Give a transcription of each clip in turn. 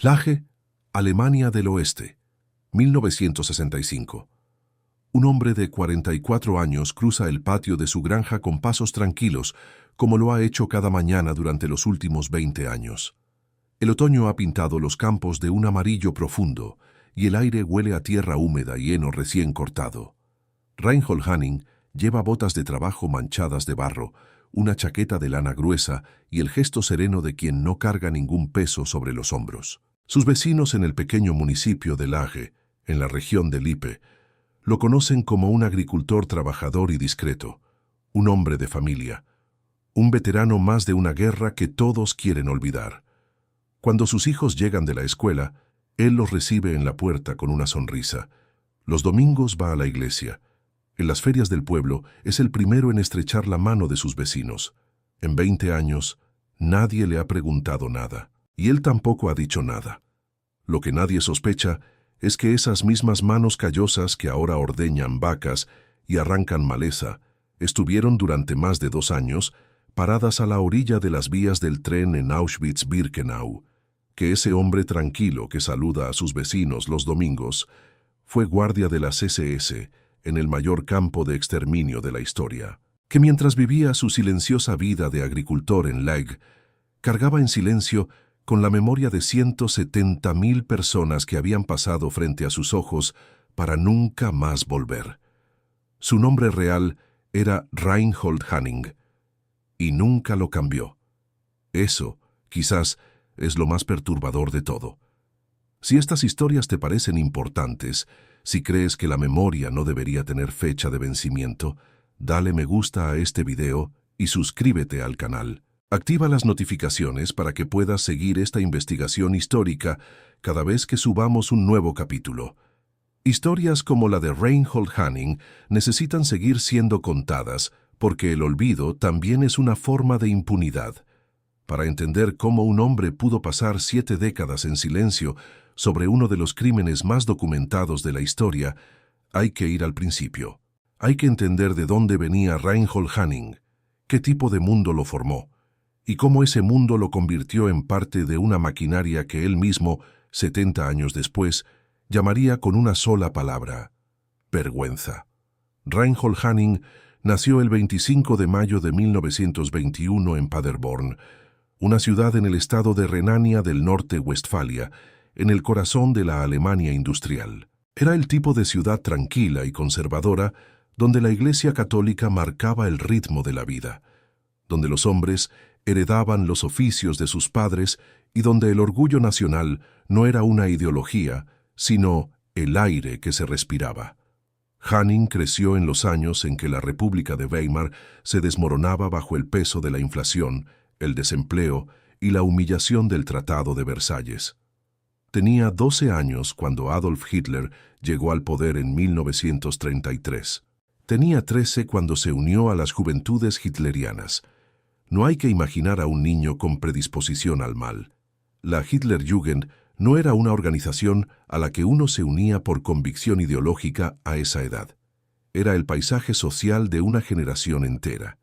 Laje, Alemania del Oeste, 1965. Un hombre de 44 años cruza el patio de su granja con pasos tranquilos, como lo ha hecho cada mañana durante los últimos 20 años. El otoño ha pintado los campos de un amarillo profundo, y el aire huele a tierra húmeda y heno recién cortado. Reinhold Hanning lleva botas de trabajo manchadas de barro, una chaqueta de lana gruesa y el gesto sereno de quien no carga ningún peso sobre los hombros. Sus vecinos en el pequeño municipio de Laje, en la región de Lippe, lo conocen como un agricultor trabajador y discreto, un hombre de familia, un veterano más de una guerra que todos quieren olvidar. Cuando sus hijos llegan de la escuela, él los recibe en la puerta con una sonrisa. Los domingos va a la iglesia. En las ferias del pueblo es el primero en estrechar la mano de sus vecinos. En 20 años, nadie le ha preguntado nada, y él tampoco ha dicho nada. Lo que nadie sospecha es que esas mismas manos callosas que ahora ordeñan vacas y arrancan maleza, estuvieron durante más de 2 años paradas a la orilla de las vías del tren en Auschwitz-Birkenau, que ese hombre tranquilo que saluda a sus vecinos los domingos fue guardia de las SS en el mayor campo de exterminio de la historia, que mientras vivía su silenciosa vida de agricultor en Leg, cargaba en silencio con la memoria de 170.000 personas que habían pasado frente a sus ojos para nunca más volver. Su nombre real era Reinhold Hanning, y nunca lo cambió. Eso, quizás, es lo más perturbador de todo. Si estas historias te parecen importantes, si crees que la memoria no debería tener fecha de vencimiento, dale me gusta a este video y suscríbete al canal. Activa las notificaciones para que puedas seguir esta investigación histórica cada vez que subamos un nuevo capítulo. Historias como la de Reinhold Hanning necesitan seguir siendo contadas porque el olvido también es una forma de impunidad. Para entender cómo un hombre pudo pasar 7 décadas en silencio sobre uno de los crímenes más documentados de la historia, hay que ir al principio. Hay que entender de dónde venía Reinhold Hanning, qué tipo de mundo lo formó, y cómo ese mundo lo convirtió en parte de una maquinaria que él mismo, 70 años después, llamaría con una sola palabra: vergüenza. Reinhold Hanning nació el 25 de mayo de 1921 en Paderborn, una ciudad en el estado de Renania del Norte-Westfalia, en el corazón de la Alemania industrial. Era el tipo de ciudad tranquila y conservadora donde la Iglesia Católica marcaba el ritmo de la vida, donde los hombres heredaban los oficios de sus padres y donde el orgullo nacional no era una ideología, sino el aire que se respiraba. Hanning creció en los años en que la República de Weimar se desmoronaba bajo el peso de la inflación, el desempleo y la humillación del Tratado de Versalles. Tenía 12 años cuando Adolf Hitler llegó al poder en 1933. Tenía 13 cuando se unió a las Juventudes Hitlerianas. No hay que imaginar a un niño con predisposición al mal. La Hitlerjugend no era una organización a la que uno se unía por convicción ideológica a esa edad. Era el paisaje social de una generación entera.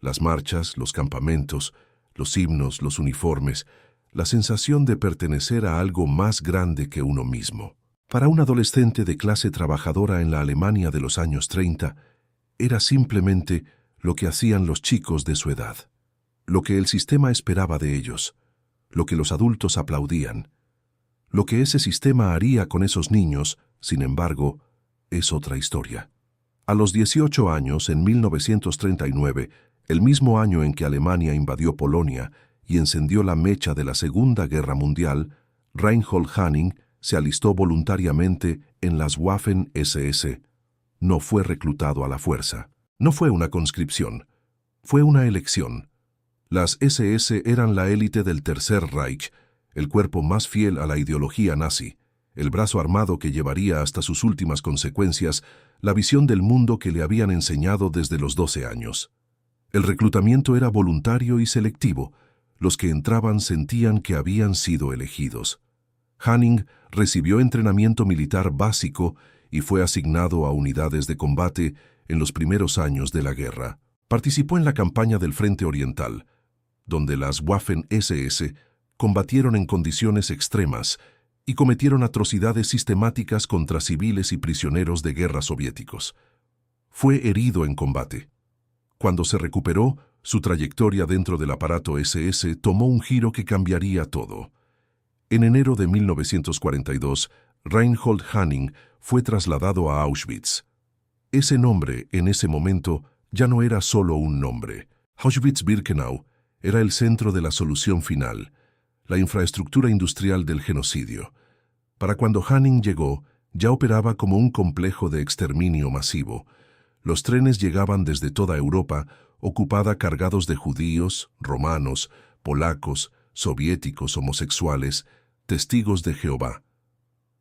Las marchas, los campamentos, los himnos, los uniformes, la sensación de pertenecer a algo más grande que uno mismo. Para un adolescente de clase trabajadora en la Alemania de los años 30, era simplemente lo que hacían los chicos de su edad, lo que el sistema esperaba de ellos, lo que los adultos aplaudían. Lo que ese sistema haría con esos niños, sin embargo, es otra historia. A los 18 años, en 1939, el mismo año en que Alemania invadió Polonia y encendió la mecha de la Segunda Guerra Mundial, Reinhold Hanning se alistó voluntariamente en las Waffen-SS. No fue reclutado a la fuerza. No fue una conscripción. Fue una elección. Las SS eran la élite del Tercer Reich, el cuerpo más fiel a la ideología nazi, el brazo armado que llevaría hasta sus últimas consecuencias la visión del mundo que le habían enseñado desde los 12 años. El reclutamiento era voluntario y selectivo. Los que entraban sentían que habían sido elegidos. Hanning recibió entrenamiento militar básico y fue asignado a unidades de combate en los primeros años de la guerra. Participó en la campaña del Frente Oriental, donde las Waffen-SS combatieron en condiciones extremas y cometieron atrocidades sistemáticas contra civiles y prisioneros de guerra soviéticos. Fue herido en combate. Cuando se recuperó, su trayectoria dentro del aparato SS tomó un giro que cambiaría todo. En enero de 1942, Reinhold Hanning fue trasladado a Auschwitz. Ese nombre, en ese momento, ya no era solo un nombre. Auschwitz-Birkenau era el centro de la solución final, la infraestructura industrial del genocidio. Para cuando Hanning llegó, ya operaba como un complejo de exterminio masivo. Los trenes llegaban desde toda Europa, ocupada cargados de judíos, romanos, polacos, soviéticos, homosexuales, testigos de Jehová.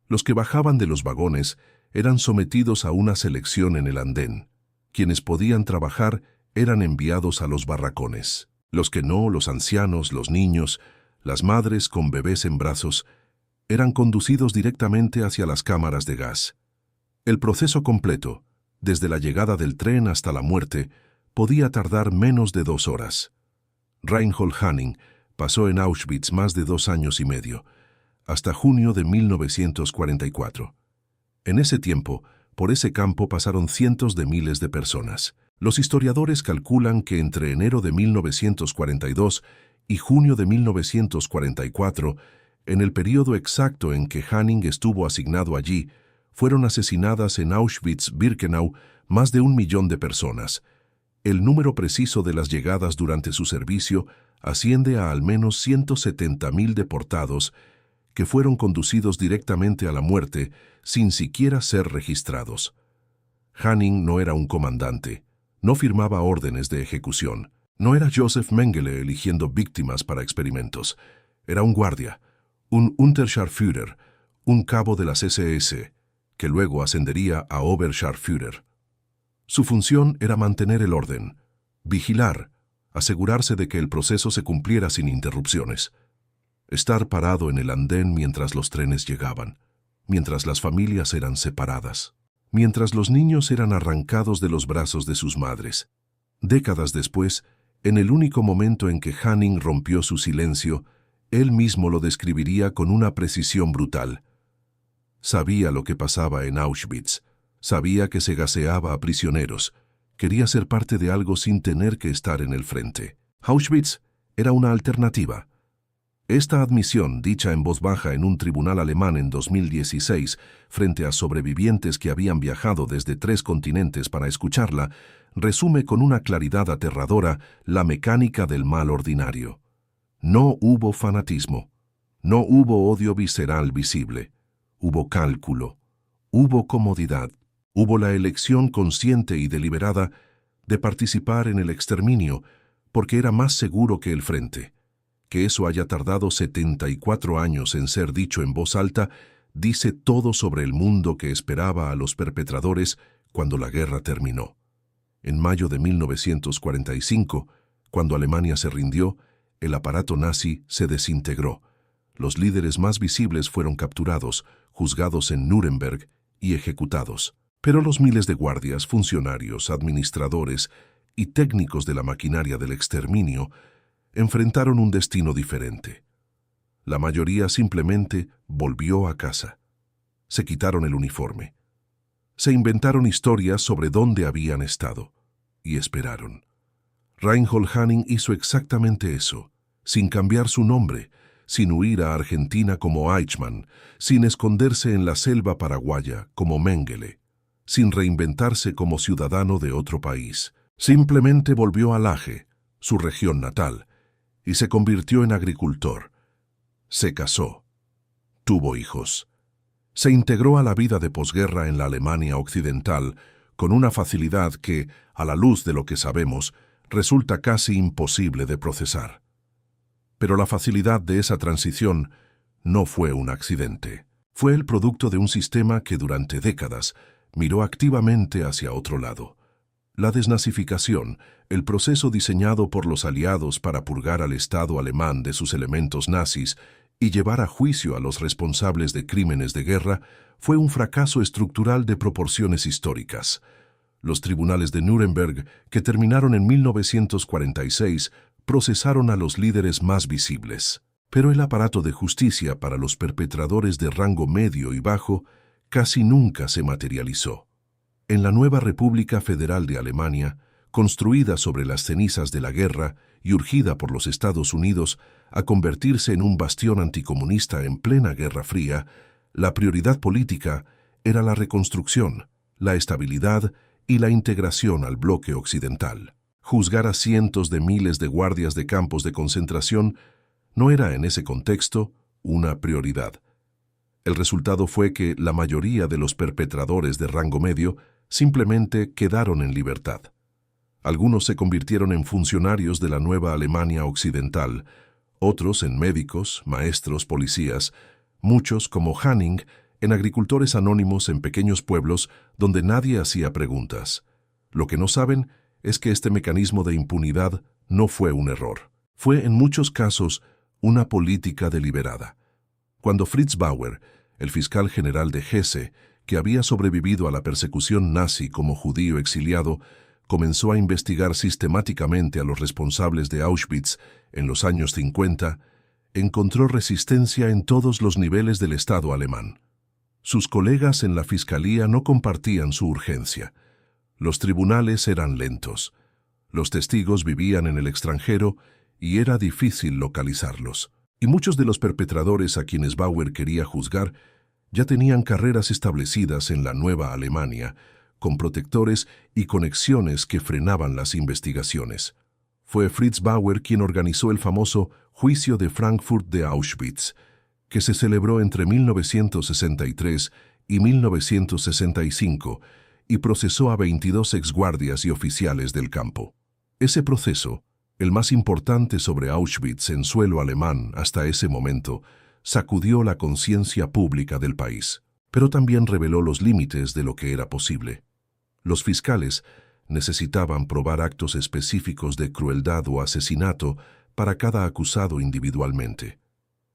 Los que bajaban de los vagones eran sometidos a una selección en el andén. Quienes podían trabajar eran enviados a los barracones. Los que no, los ancianos, los niños, las madres con bebés en brazos, eran conducidos directamente hacia las cámaras de gas. El proceso completo, desde la llegada del tren hasta la muerte, podía tardar menos de 2 horas. Reinhold Hanning pasó en Auschwitz más de 2 años y medio, hasta junio de 1944. En ese tiempo, por ese campo pasaron cientos de miles de personas. Los historiadores calculan que entre enero de 1942 y junio de 1944, en el periodo exacto en que Hanning estuvo asignado allí, fueron asesinadas en Auschwitz-Birkenau más de 1 millón de personas. El número preciso de las llegadas durante su servicio asciende a al menos 170.000 deportados que fueron conducidos directamente a la muerte sin siquiera ser registrados. Hanning no era un comandante, no firmaba órdenes de ejecución, no era Joseph Mengele eligiendo víctimas para experimentos. Era un guardia, un Unterscharführer, un cabo de las SS, que luego ascendería a Oberscharführer. Su función era mantener el orden, vigilar, asegurarse de que el proceso se cumpliera sin interrupciones. Estar parado en el andén mientras los trenes llegaban, mientras las familias eran separadas, mientras los niños eran arrancados de los brazos de sus madres. Décadas después, en el único momento en que Hanning rompió su silencio, él mismo lo describiría con una precisión brutal. Sabía lo que pasaba en Auschwitz, sabía que se gaseaba a prisioneros, quería ser parte de algo sin tener que estar en el frente. Auschwitz era una alternativa. Esta admisión, dicha en voz baja en un tribunal alemán en 2016, frente a sobrevivientes que habían viajado desde 3 continentes para escucharla, resume con una claridad aterradora la mecánica del mal ordinario. No hubo fanatismo, no hubo odio visceral visible, hubo cálculo, hubo comodidad, hubo la elección consciente y deliberada de participar en el exterminio porque era más seguro que el frente. Que eso haya tardado 74 años en ser dicho en voz alta, dice todo sobre el mundo que esperaba a los perpetradores cuando la guerra terminó. En mayo de 1945, cuando Alemania se rindió, el aparato nazi se desintegró. Los líderes más visibles fueron capturados, juzgados en Nuremberg y ejecutados. Pero los miles de guardias, funcionarios, administradores y técnicos de la maquinaria del exterminio enfrentaron un destino diferente. La mayoría simplemente volvió a casa. Se quitaron el uniforme. Se inventaron historias sobre dónde habían estado y esperaron. Reinhold Hanning hizo exactamente eso, sin cambiar su nombre, sin huir a Argentina como Eichmann, sin esconderse en la selva paraguaya como Mengele, sin reinventarse como ciudadano de otro país. Simplemente volvió a Laje, su región natal, y se convirtió en agricultor. Se casó. Tuvo hijos. Se integró a la vida de posguerra en la Alemania occidental con una facilidad que, a la luz de lo que sabemos, resulta casi imposible de procesar. Pero la facilidad de esa transición no fue un accidente. Fue el producto de un sistema que durante décadas miró activamente hacia otro lado. La desnazificación, el proceso diseñado por los aliados para purgar al Estado alemán de sus elementos nazis y llevar a juicio a los responsables de crímenes de guerra, fue un fracaso estructural de proporciones históricas. Los tribunales de Nuremberg, que terminaron en 1946, procesaron a los líderes más visibles. Pero el aparato de justicia para los perpetradores de rango medio y bajo casi nunca se materializó. En la nueva República Federal de Alemania, construida sobre las cenizas de la guerra y urgida por los Estados Unidos a convertirse en un bastión anticomunista en plena Guerra Fría, la prioridad política era la reconstrucción, la estabilidad y la integración al bloque occidental. Juzgar a cientos de miles de guardias de campos de concentración no era en ese contexto una prioridad. El resultado fue que la mayoría de los perpetradores de rango medio simplemente quedaron en libertad. Algunos se convirtieron en funcionarios de la nueva Alemania occidental, otros en médicos, maestros, policías, muchos, como Hanning, en agricultores anónimos en pequeños pueblos donde nadie hacía preguntas. Lo que no saben es que este mecanismo de impunidad no fue un error. Fue en muchos casos una política deliberada. Cuando Fritz Bauer, el fiscal general de Hesse, que había sobrevivido a la persecución nazi como judío exiliado, comenzó a investigar sistemáticamente a los responsables de Auschwitz en los años 50, encontró resistencia en todos los niveles del Estado alemán. Sus colegas en la fiscalía no compartían su urgencia. Los tribunales eran lentos. Los testigos vivían en el extranjero y era difícil localizarlos. Y muchos de los perpetradores a quienes Bauer quería juzgar ya tenían carreras establecidas en la Nueva Alemania, con protectores y conexiones que frenaban las investigaciones. Fue Fritz Bauer quien organizó el famoso Juicio de Frankfurt de Auschwitz, que se celebró entre 1963 y 1965 y procesó a 22 exguardias y oficiales del campo. Ese proceso, el más importante sobre Auschwitz en suelo alemán hasta ese momento, sacudió la conciencia pública del país, pero también reveló los límites de lo que era posible. Los fiscales necesitaban probar actos específicos de crueldad o asesinato para cada acusado individualmente.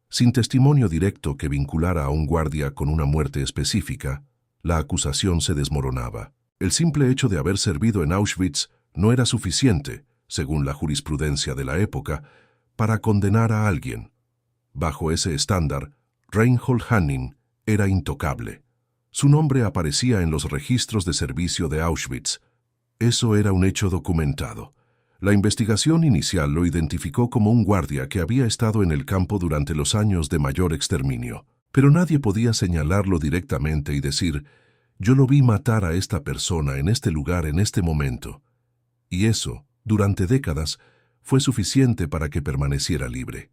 Sin testimonio directo que vinculara a un guardia con una muerte específica, la acusación se desmoronaba. El simple hecho de haber servido en Auschwitz no era suficiente, según la jurisprudencia de la época, para condenar a alguien. Bajo ese estándar, Reinhold Hanning era intocable. Su nombre aparecía en los registros de servicio de Auschwitz. Eso era un hecho documentado. La investigación inicial lo identificó como un guardia que había estado en el campo durante los años de mayor exterminio. Pero nadie podía señalarlo directamente y decir, yo lo vi matar a esta persona en este lugar en este momento. Y eso, durante décadas, fue suficiente para que permaneciera libre.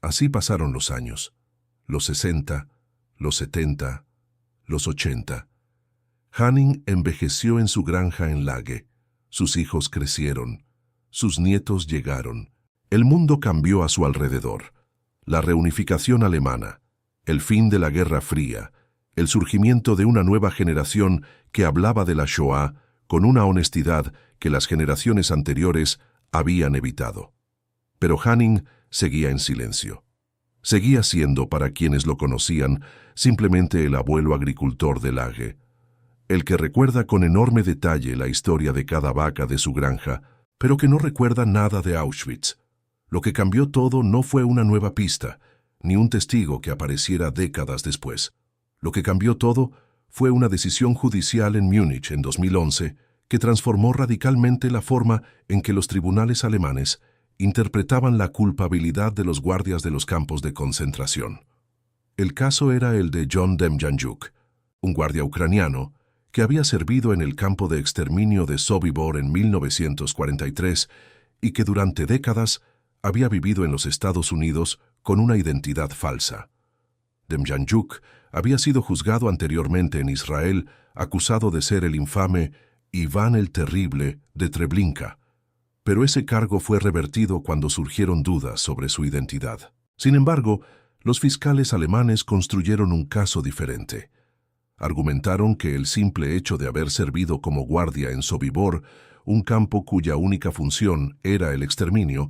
Así pasaron los años, los 60, los 70, los 80. Hanning envejeció en su granja en Lage. Sus hijos crecieron. Sus nietos llegaron. El mundo cambió a su alrededor. La reunificación alemana, el fin de la Guerra Fría, el surgimiento de una nueva generación que hablaba de la Shoah con una honestidad que las generaciones anteriores habían evitado. Pero Hanning seguía en silencio. Seguía siendo, para quienes lo conocían, simplemente el abuelo agricultor de Lage, el que recuerda con enorme detalle la historia de cada vaca de su granja, pero que no recuerda nada de Auschwitz. Lo que cambió todo no fue una nueva pista, ni un testigo que apareciera décadas después. Lo que cambió todo fue una decisión judicial en Múnich en 2011 que transformó radicalmente la forma en que los tribunales alemanes interpretaban la culpabilidad de los guardias de los campos de concentración. El caso era el de John Demjanjuk, un guardia ucraniano que había servido en el campo de exterminio de Sobibor en 1943 y que durante décadas había vivido en los Estados Unidos con una identidad falsa. Demjanjuk había sido juzgado anteriormente en Israel, acusado de ser el infame Iván el Terrible de Treblinka, pero ese cargo fue revertido cuando surgieron dudas sobre su identidad. Sin embargo, los fiscales alemanes construyeron un caso diferente. Argumentaron que el simple hecho de haber servido como guardia en Sobibor, un campo cuya única función era el exterminio,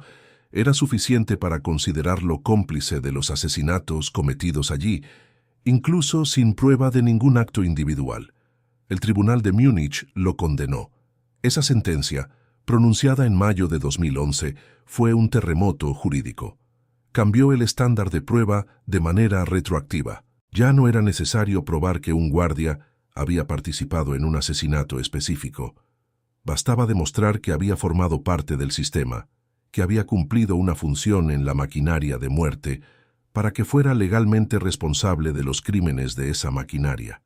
era suficiente para considerarlo cómplice de los asesinatos cometidos allí, incluso sin prueba de ningún acto individual. El tribunal de Múnich lo condenó. Esa sentencia, pronunciada en mayo de 2011, fue un terremoto jurídico. cambió el estándar de prueba de manera retroactiva. Ya no era necesario probar que un guardia había participado en un asesinato específico. Bastaba demostrar que había formado parte del sistema, que había cumplido una función en la maquinaria de muerte, para que fuera legalmente responsable de los crímenes de esa maquinaria.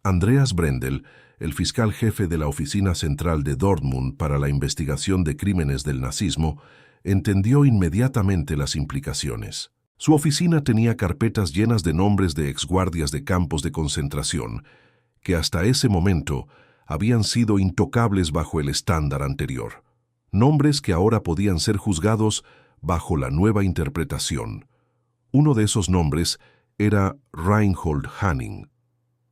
Andreas Brendel, el fiscal jefe de la Oficina Central de Dortmund para la investigación de crímenes del nazismo, entendió inmediatamente las implicaciones. Su oficina tenía carpetas llenas de nombres de exguardias de campos de concentración, que hasta ese momento habían sido intocables bajo el estándar anterior. Nombres que ahora podían ser juzgados bajo la nueva interpretación. Uno de esos nombres era Reinhold Hanning.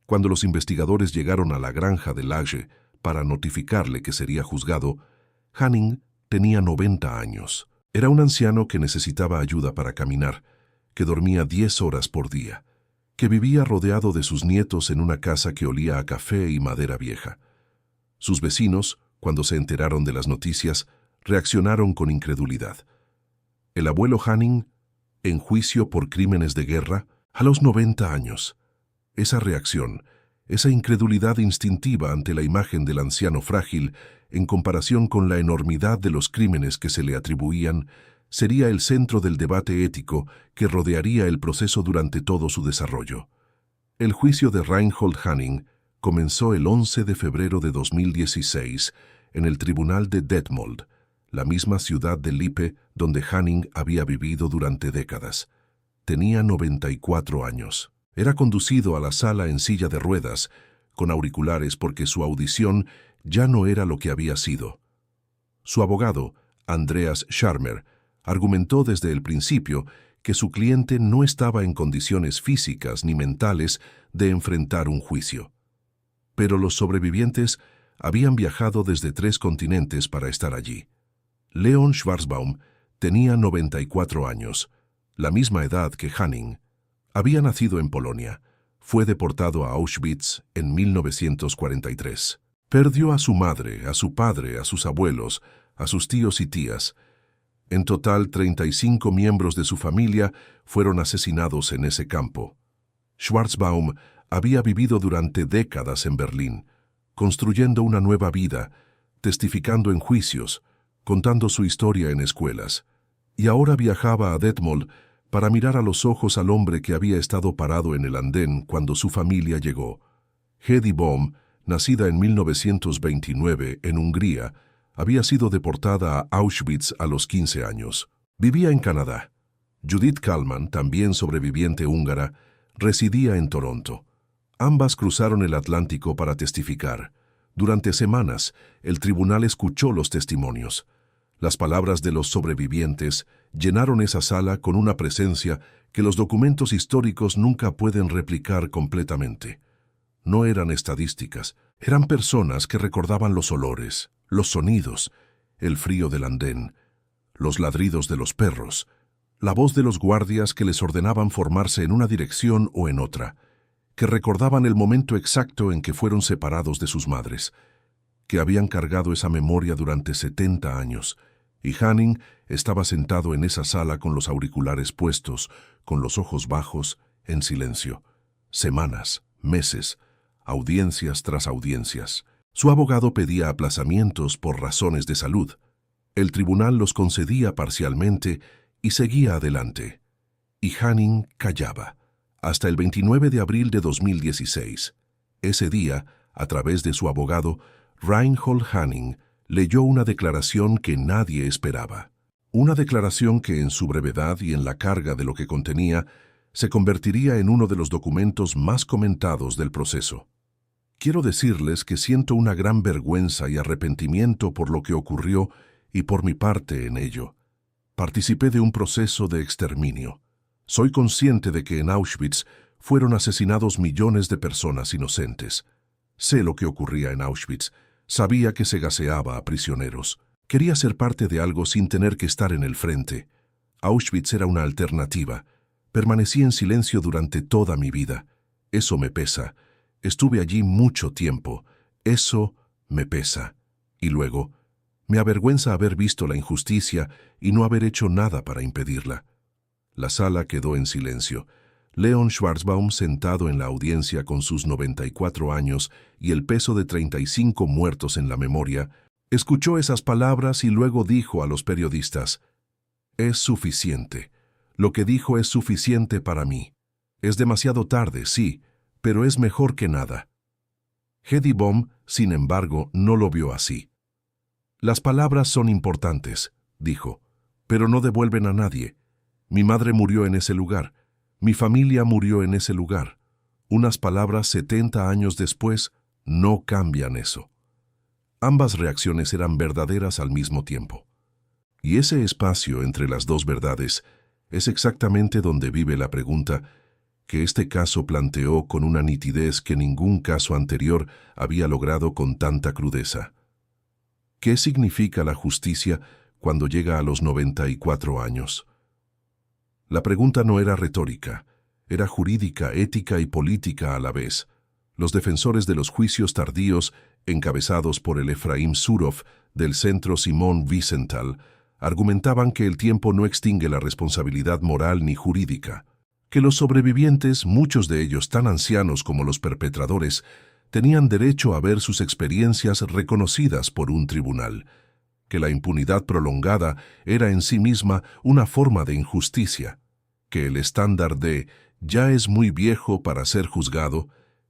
Cuando los investigadores llegaron a la granja de Lage para notificarle que sería juzgado, Hanning tenía 90 años. Era un anciano que necesitaba ayuda para caminar, que dormía 10 horas por día, que vivía rodeado de sus nietos en una casa que olía a café y madera vieja. Sus vecinos, cuando se enteraron de las noticias, reaccionaron con incredulidad. El abuelo Hanning, en juicio por crímenes de guerra, a los 90 años. Esa reacción, esa incredulidad instintiva ante la imagen del anciano frágil, en comparación con la enormidad de los crímenes que se le atribuían, sería el centro del debate ético que rodearía el proceso durante todo su desarrollo. El juicio de Reinhold Hanning comenzó el 11 de febrero de 2016 en el tribunal de Detmold, la misma ciudad de Lippe donde Hanning había vivido durante décadas. Tenía 94 años. Era conducido a la sala en silla de ruedas, con auriculares porque su audición ya no era lo que había sido. Su abogado, Andreas Scharmer, argumentó desde el principio que su cliente no estaba en condiciones físicas ni mentales de enfrentar un juicio. Pero los sobrevivientes habían viajado desde 3 continentes para estar allí. Leon Schwarzbaum tenía 94 años, la misma edad que Hanning. Había nacido en Polonia. Fue deportado a Auschwitz en 1943. Perdió a su madre, a su padre, a sus abuelos, a sus tíos y tías. En total, 35 miembros de su familia fueron asesinados en ese campo. Schwarzbaum había vivido durante décadas en Berlín, construyendo una nueva vida, testificando en juicios, contando su historia en escuelas, y ahora viajaba a Detmold para mirar a los ojos al hombre que había estado parado en el andén cuando su familia llegó. Hedi Bohm, nacida en 1929 en Hungría, había sido deportada a Auschwitz a los 15 años. Vivía en Canadá. Judith Kallman, también sobreviviente húngara, residía en Toronto. Ambas cruzaron el Atlántico para testificar. Durante semanas, el tribunal escuchó los testimonios. Las palabras de los sobrevivientes llenaron esa sala con una presencia que los documentos históricos nunca pueden replicar completamente. No eran estadísticas, eran personas que recordaban los olores, los sonidos, el frío del andén, los ladridos de los perros, la voz de los guardias que les ordenaban formarse en una dirección o en otra, que recordaban el momento exacto en que fueron separados de sus madres, que habían cargado esa memoria durante 70 años, y Hanning estaba sentado en esa sala con los auriculares puestos, con los ojos bajos, en silencio. Semanas, meses, audiencias tras audiencias. Su abogado pedía aplazamientos por razones de salud. El tribunal los concedía parcialmente y seguía adelante. Y Hanning callaba, hasta el 29 de abril de 2016. Ese día, a través de su abogado, Reinhold Hanning leyó una declaración que nadie esperaba. Una declaración que en su brevedad y en la carga de lo que contenía, se convertiría en uno de los documentos más comentados del proceso. Quiero decirles que siento una gran vergüenza y arrepentimiento por lo que ocurrió y por mi parte en ello. Participé de un proceso de exterminio. Soy consciente de que en Auschwitz fueron asesinados millones de personas inocentes. Sé lo que ocurría en Auschwitz. Sabía que se gaseaba a prisioneros. Quería ser parte de algo sin tener que estar en el frente. Auschwitz era una alternativa. Permanecí en silencio durante toda mi vida. Eso me pesa. Estuve allí mucho tiempo. Eso me pesa. Y luego, me avergüenza haber visto la injusticia y no haber hecho nada para impedirla. La sala quedó en silencio. Leon Schwarzbaum, sentado en la audiencia con sus 94 años y el peso de 35 muertos en la memoria, escuchó esas palabras y luego dijo a los periodistas: «Es suficiente. Lo que dijo es suficiente para mí. Es demasiado tarde, sí, pero es mejor que nada». Hedy Baum, sin embargo, no lo vio así. «Las palabras son importantes», dijo, «pero no devuelven a nadie. Mi madre murió en ese lugar. Mi familia murió en ese lugar. Unas palabras 70 años después no cambian eso». Ambas reacciones eran verdaderas al mismo tiempo. Y ese espacio entre las dos verdades es exactamente donde vive la pregunta que este caso planteó con una nitidez que ningún caso anterior había logrado con tanta crudeza. ¿Qué significa la justicia cuando llega a los 94 años? La pregunta no era retórica, era jurídica, ética y política a la vez. Los defensores de los juicios tardíos, encabezados por el Efraim Zuroff del Centro Simon Wiesenthal, argumentaban que el tiempo no extingue la responsabilidad moral ni jurídica, que los sobrevivientes, muchos de ellos tan ancianos como los perpetradores, tenían derecho a ver sus experiencias reconocidas por un tribunal, que la impunidad prolongada era en sí misma una forma de injusticia, que el estándar de «ya es muy viejo para ser juzgado»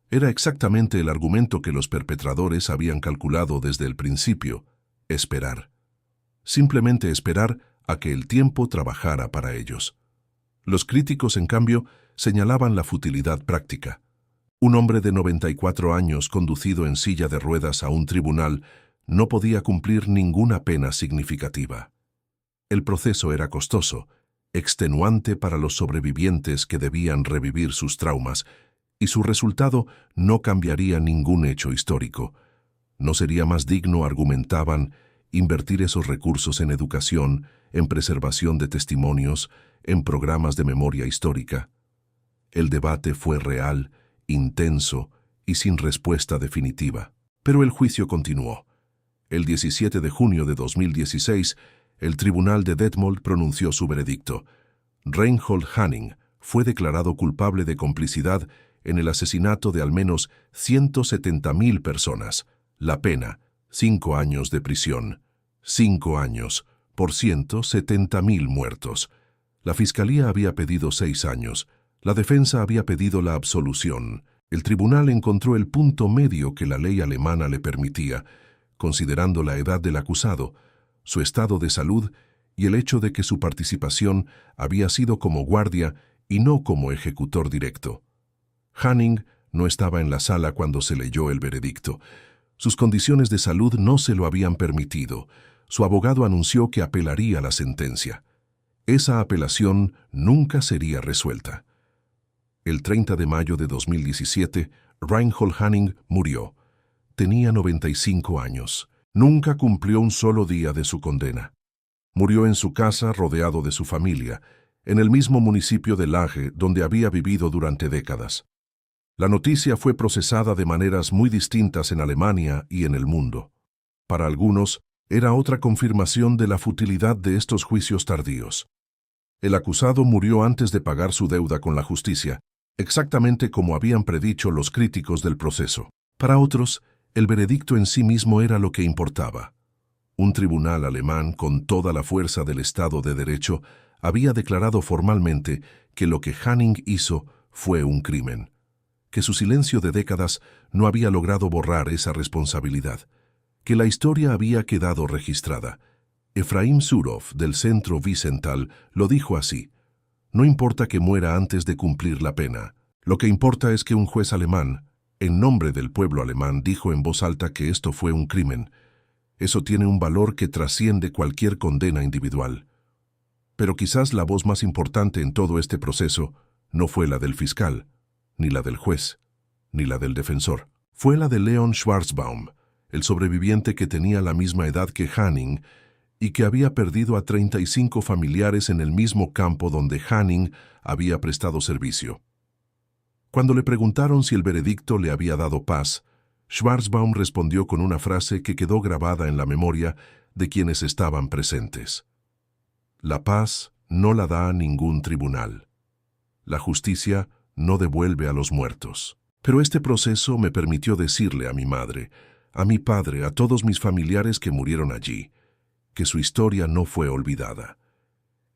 era exactamente el argumento que los perpetradores habían calculado desde el principio: esperar. Simplemente esperar a que el tiempo trabajara para ellos. Los críticos, en cambio, señalaban la futilidad práctica. Un hombre de 94 años conducido en silla de ruedas a un tribunal no podía cumplir ninguna pena significativa. El proceso era costoso, extenuante para los sobrevivientes que debían revivir sus traumas, y su resultado no cambiaría ningún hecho histórico. ¿No sería más digno, argumentaban, invertir esos recursos en educación, en preservación de testimonios, en programas de memoria histórica? El debate fue real, intenso y sin respuesta definitiva. Pero el juicio continuó. El 17 de junio de 2016, el tribunal de Detmold pronunció su veredicto. Reinhold Hanning fue declarado culpable de complicidad en el asesinato de al menos 170.000 personas. La pena: 5 años de prisión. 5 años por 170.000 muertos. La fiscalía había pedido 6 años. La defensa había pedido la absolución. El tribunal encontró el punto medio que la ley alemana le permitía, considerando la edad del acusado, su estado de salud y el hecho de que su participación había sido como guardia y no como ejecutor directo. Hanning no estaba en la sala cuando se leyó el veredicto. Sus condiciones de salud no se lo habían permitido. Su abogado anunció que apelaría la sentencia. Esa apelación nunca sería resuelta. El 30 de mayo de 2017, Reinhold Hanning murió. Tenía 95 años. Nunca cumplió un solo día de su condena. Murió en su casa rodeado de su familia, en el mismo municipio de Laje donde había vivido durante décadas. La noticia fue procesada de maneras muy distintas en Alemania y en el mundo. Para algunos, era otra confirmación de la futilidad de estos juicios tardíos. El acusado murió antes de pagar su deuda con la justicia, exactamente como habían predicho los críticos del proceso. Para otros, el veredicto en sí mismo era lo que importaba. Un tribunal alemán, con toda la fuerza del Estado de Derecho, había declarado formalmente que lo que Hanning hizo fue un crimen, que su silencio de décadas no había logrado borrar esa responsabilidad, que la historia había quedado registrada. Efraim Zuroff, del Centro Wiesenthal, lo dijo así: «No importa que muera antes de cumplir la pena. Lo que importa es que un juez alemán, en nombre del pueblo alemán, dijo en voz alta que esto fue un crimen. Eso tiene un valor que trasciende cualquier condena individual». Pero quizás la voz más importante en todo este proceso no fue la del fiscal, ni la del juez, ni la del defensor. Fue la de Leon Schwarzbaum, el sobreviviente que tenía la misma edad que Hanning y que había perdido a 35 familiares en el mismo campo donde Hanning había prestado servicio. Cuando le preguntaron si el veredicto le había dado paz, Schwarzbaum respondió con una frase que quedó grabada en la memoria de quienes estaban presentes: «La paz no la da ningún tribunal. La justicia no devuelve a los muertos. Pero este proceso me permitió decirle a mi madre, a mi padre, a todos mis familiares que murieron allí, que su historia no fue olvidada.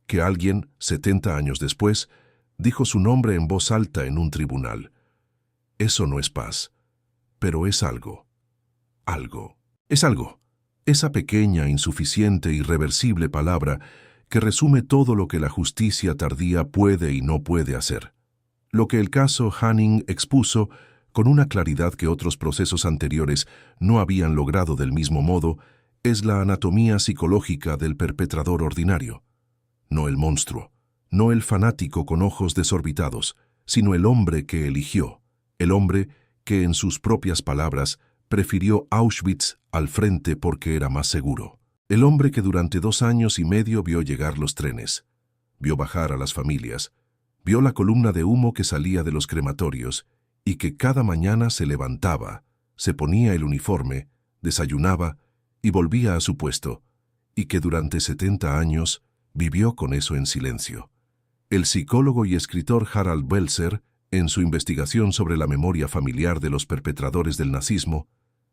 Que alguien, 70 años después, dijo su nombre en voz alta en un tribunal. Eso no es paz, pero es algo. Algo. Es algo. Esa pequeña, insuficiente, irreversible palabra que resume todo lo que la justicia tardía puede y no puede hacer. Lo que el caso Hanning expuso con una claridad que otros procesos anteriores no habían logrado del mismo modo es la anatomía psicológica del perpetrador ordinario. No el monstruo, no el fanático con ojos desorbitados, sino el hombre que eligió, el hombre que, en sus propias palabras, prefirió Auschwitz al frente porque era más seguro. El hombre que durante 2 años y medio vio llegar los trenes, vio bajar a las familias, vio la columna de humo que salía de los crematorios y que cada mañana se levantaba, se ponía el uniforme, desayunaba y volvía a su puesto, y que durante 70 años vivió con eso en silencio. El psicólogo y escritor Harald Welzer, en su investigación sobre la memoria familiar de los perpetradores del nazismo,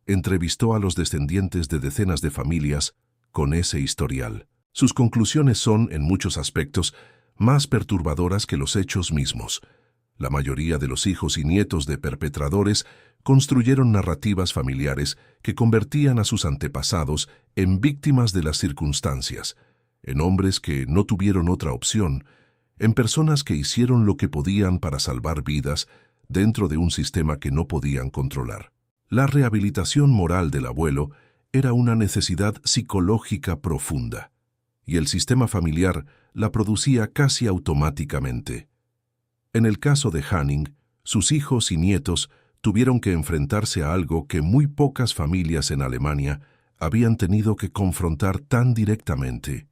entrevistó a los descendientes de decenas de familias con ese historial. Sus conclusiones son, en muchos aspectos, más perturbadoras que los hechos mismos. La mayoría de los hijos y nietos de perpetradores construyeron narrativas familiares que convertían a sus antepasados en víctimas de las circunstancias, en hombres que no tuvieron otra opción, en personas que hicieron lo que podían para salvar vidas dentro de un sistema que no podían controlar. La rehabilitación moral del abuelo era una necesidad psicológica profunda, y el sistema familiar la producía casi automáticamente. En el caso de Hanning, sus hijos y nietos tuvieron que enfrentarse a algo que muy pocas familias en Alemania habían tenido que confrontar tan directamente: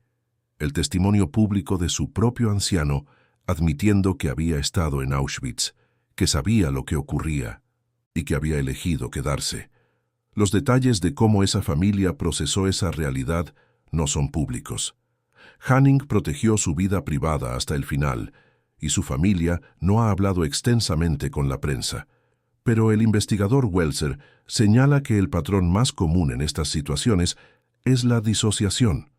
el testimonio público de su propio anciano admitiendo que había estado en Auschwitz, que sabía lo que ocurría y que había elegido quedarse. Los detalles de cómo esa familia procesó esa realidad no son públicos. Hanning protegió su vida privada hasta el final, y su familia no ha hablado extensamente con la prensa. Pero el investigador Welzer señala que el patrón más común en estas situaciones es la disociación.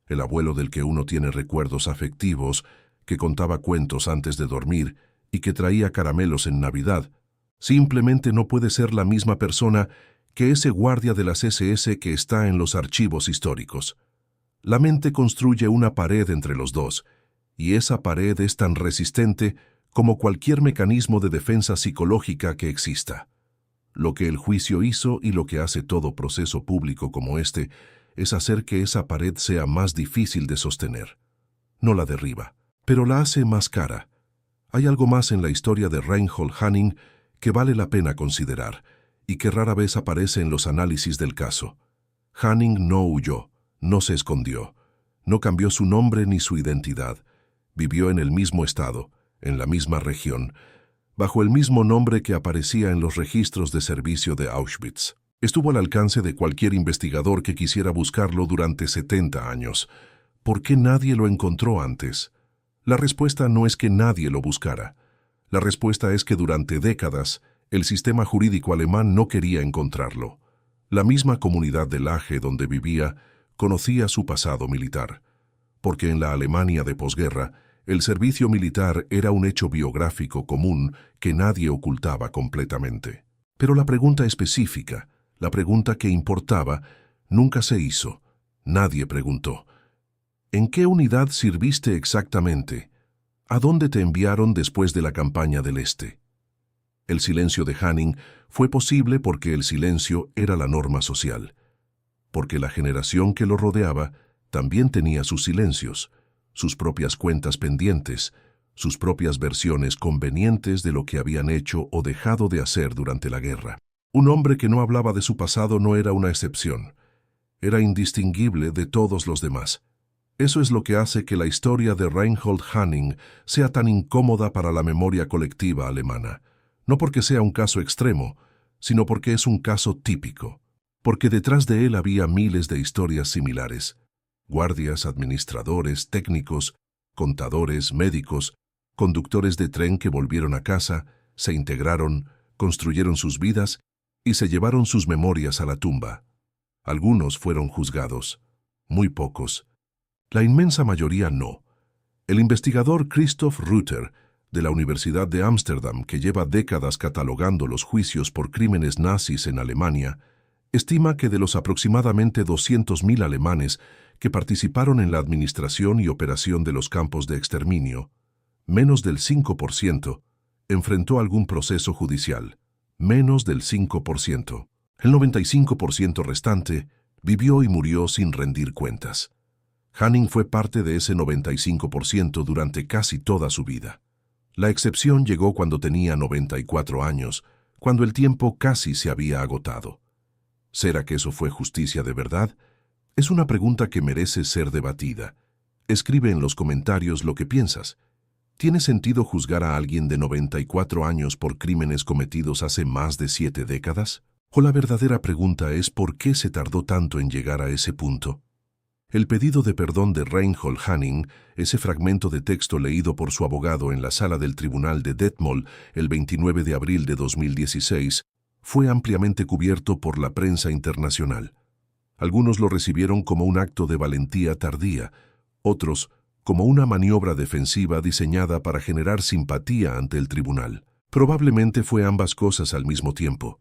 El abuelo del que uno tiene recuerdos afectivos, que contaba cuentos antes de dormir y que traía caramelos en Navidad, simplemente no puede ser la misma persona que ese guardia de las SS que está en los archivos históricos. La mente construye una pared entre los dos, y esa pared es tan resistente como cualquier mecanismo de defensa psicológica que exista. Lo que el juicio hizo y lo que hace todo proceso público como este es hacer que esa pared sea más difícil de sostener. No la derriba, pero la hace más cara. Hay algo más en la historia de Reinhold Hanning que vale la pena considerar y que rara vez aparece en los análisis del caso. Hanning no huyó, no se escondió, no cambió su nombre ni su identidad. Vivió en el mismo estado, en la misma región, bajo el mismo nombre que aparecía en los registros de servicio de Auschwitz. Estuvo al alcance de cualquier investigador que quisiera buscarlo durante 70 años. ¿Por qué nadie lo encontró antes? La respuesta no es que nadie lo buscara. La respuesta es que durante décadas el sistema jurídico alemán no quería encontrarlo. La misma comunidad de Laje donde vivía conocía su pasado militar, porque en la Alemania de posguerra el servicio militar era un hecho biográfico común que nadie ocultaba completamente. Pero la pregunta específica, la pregunta que importaba, nunca se hizo. Nadie preguntó: ¿en qué unidad sirviste exactamente? ¿A dónde te enviaron después de la campaña del Este? El silencio de Hanning fue posible porque el silencio era la norma social, porque la generación que lo rodeaba también tenía sus silencios, sus propias cuentas pendientes, sus propias versiones convenientes de lo que habían hecho o dejado de hacer durante la guerra. Un hombre que no hablaba de su pasado no era una excepción. Era indistinguible de todos los demás. Eso es lo que hace que la historia de Reinhold Hanning sea tan incómoda para la memoria colectiva alemana. No porque sea un caso extremo, sino porque es un caso típico. Porque detrás de él había miles de historias similares. Guardias, administradores, técnicos, contadores, médicos, conductores de tren que volvieron a casa, se integraron, construyeron sus vidas y se llevaron sus memorias a la tumba. Algunos fueron juzgados, muy pocos. La inmensa mayoría no. El investigador Christoph Reuter, de la Universidad de Ámsterdam, que lleva décadas catalogando los juicios por crímenes nazis en Alemania, estima que de los aproximadamente 200.000 alemanes que participaron en la administración y operación de los campos de exterminio, menos del 5% enfrentó algún proceso judicial, menos del 5%. El 95% restante vivió y murió sin rendir cuentas. Hanning fue parte de ese 95% durante casi toda su vida. La excepción llegó cuando tenía 94 años, cuando el tiempo casi se había agotado. ¿Será que eso fue justicia de verdad? Es una pregunta que merece ser debatida. Escribe en los comentarios lo que piensas. ¿Tiene sentido juzgar a alguien de 94 años por crímenes cometidos hace más de 7 décadas? ¿O la verdadera pregunta es por qué se tardó tanto en llegar a ese punto? El pedido de perdón de Reinhold Hanning, ese fragmento de texto leído por su abogado en la sala del tribunal de Detmold el 29 de abril de 2016, fue ampliamente cubierto por la prensa internacional. Algunos lo recibieron como un acto de valentía tardía, otros como una maniobra defensiva diseñada para generar simpatía ante el tribunal. Probablemente fue ambas cosas al mismo tiempo,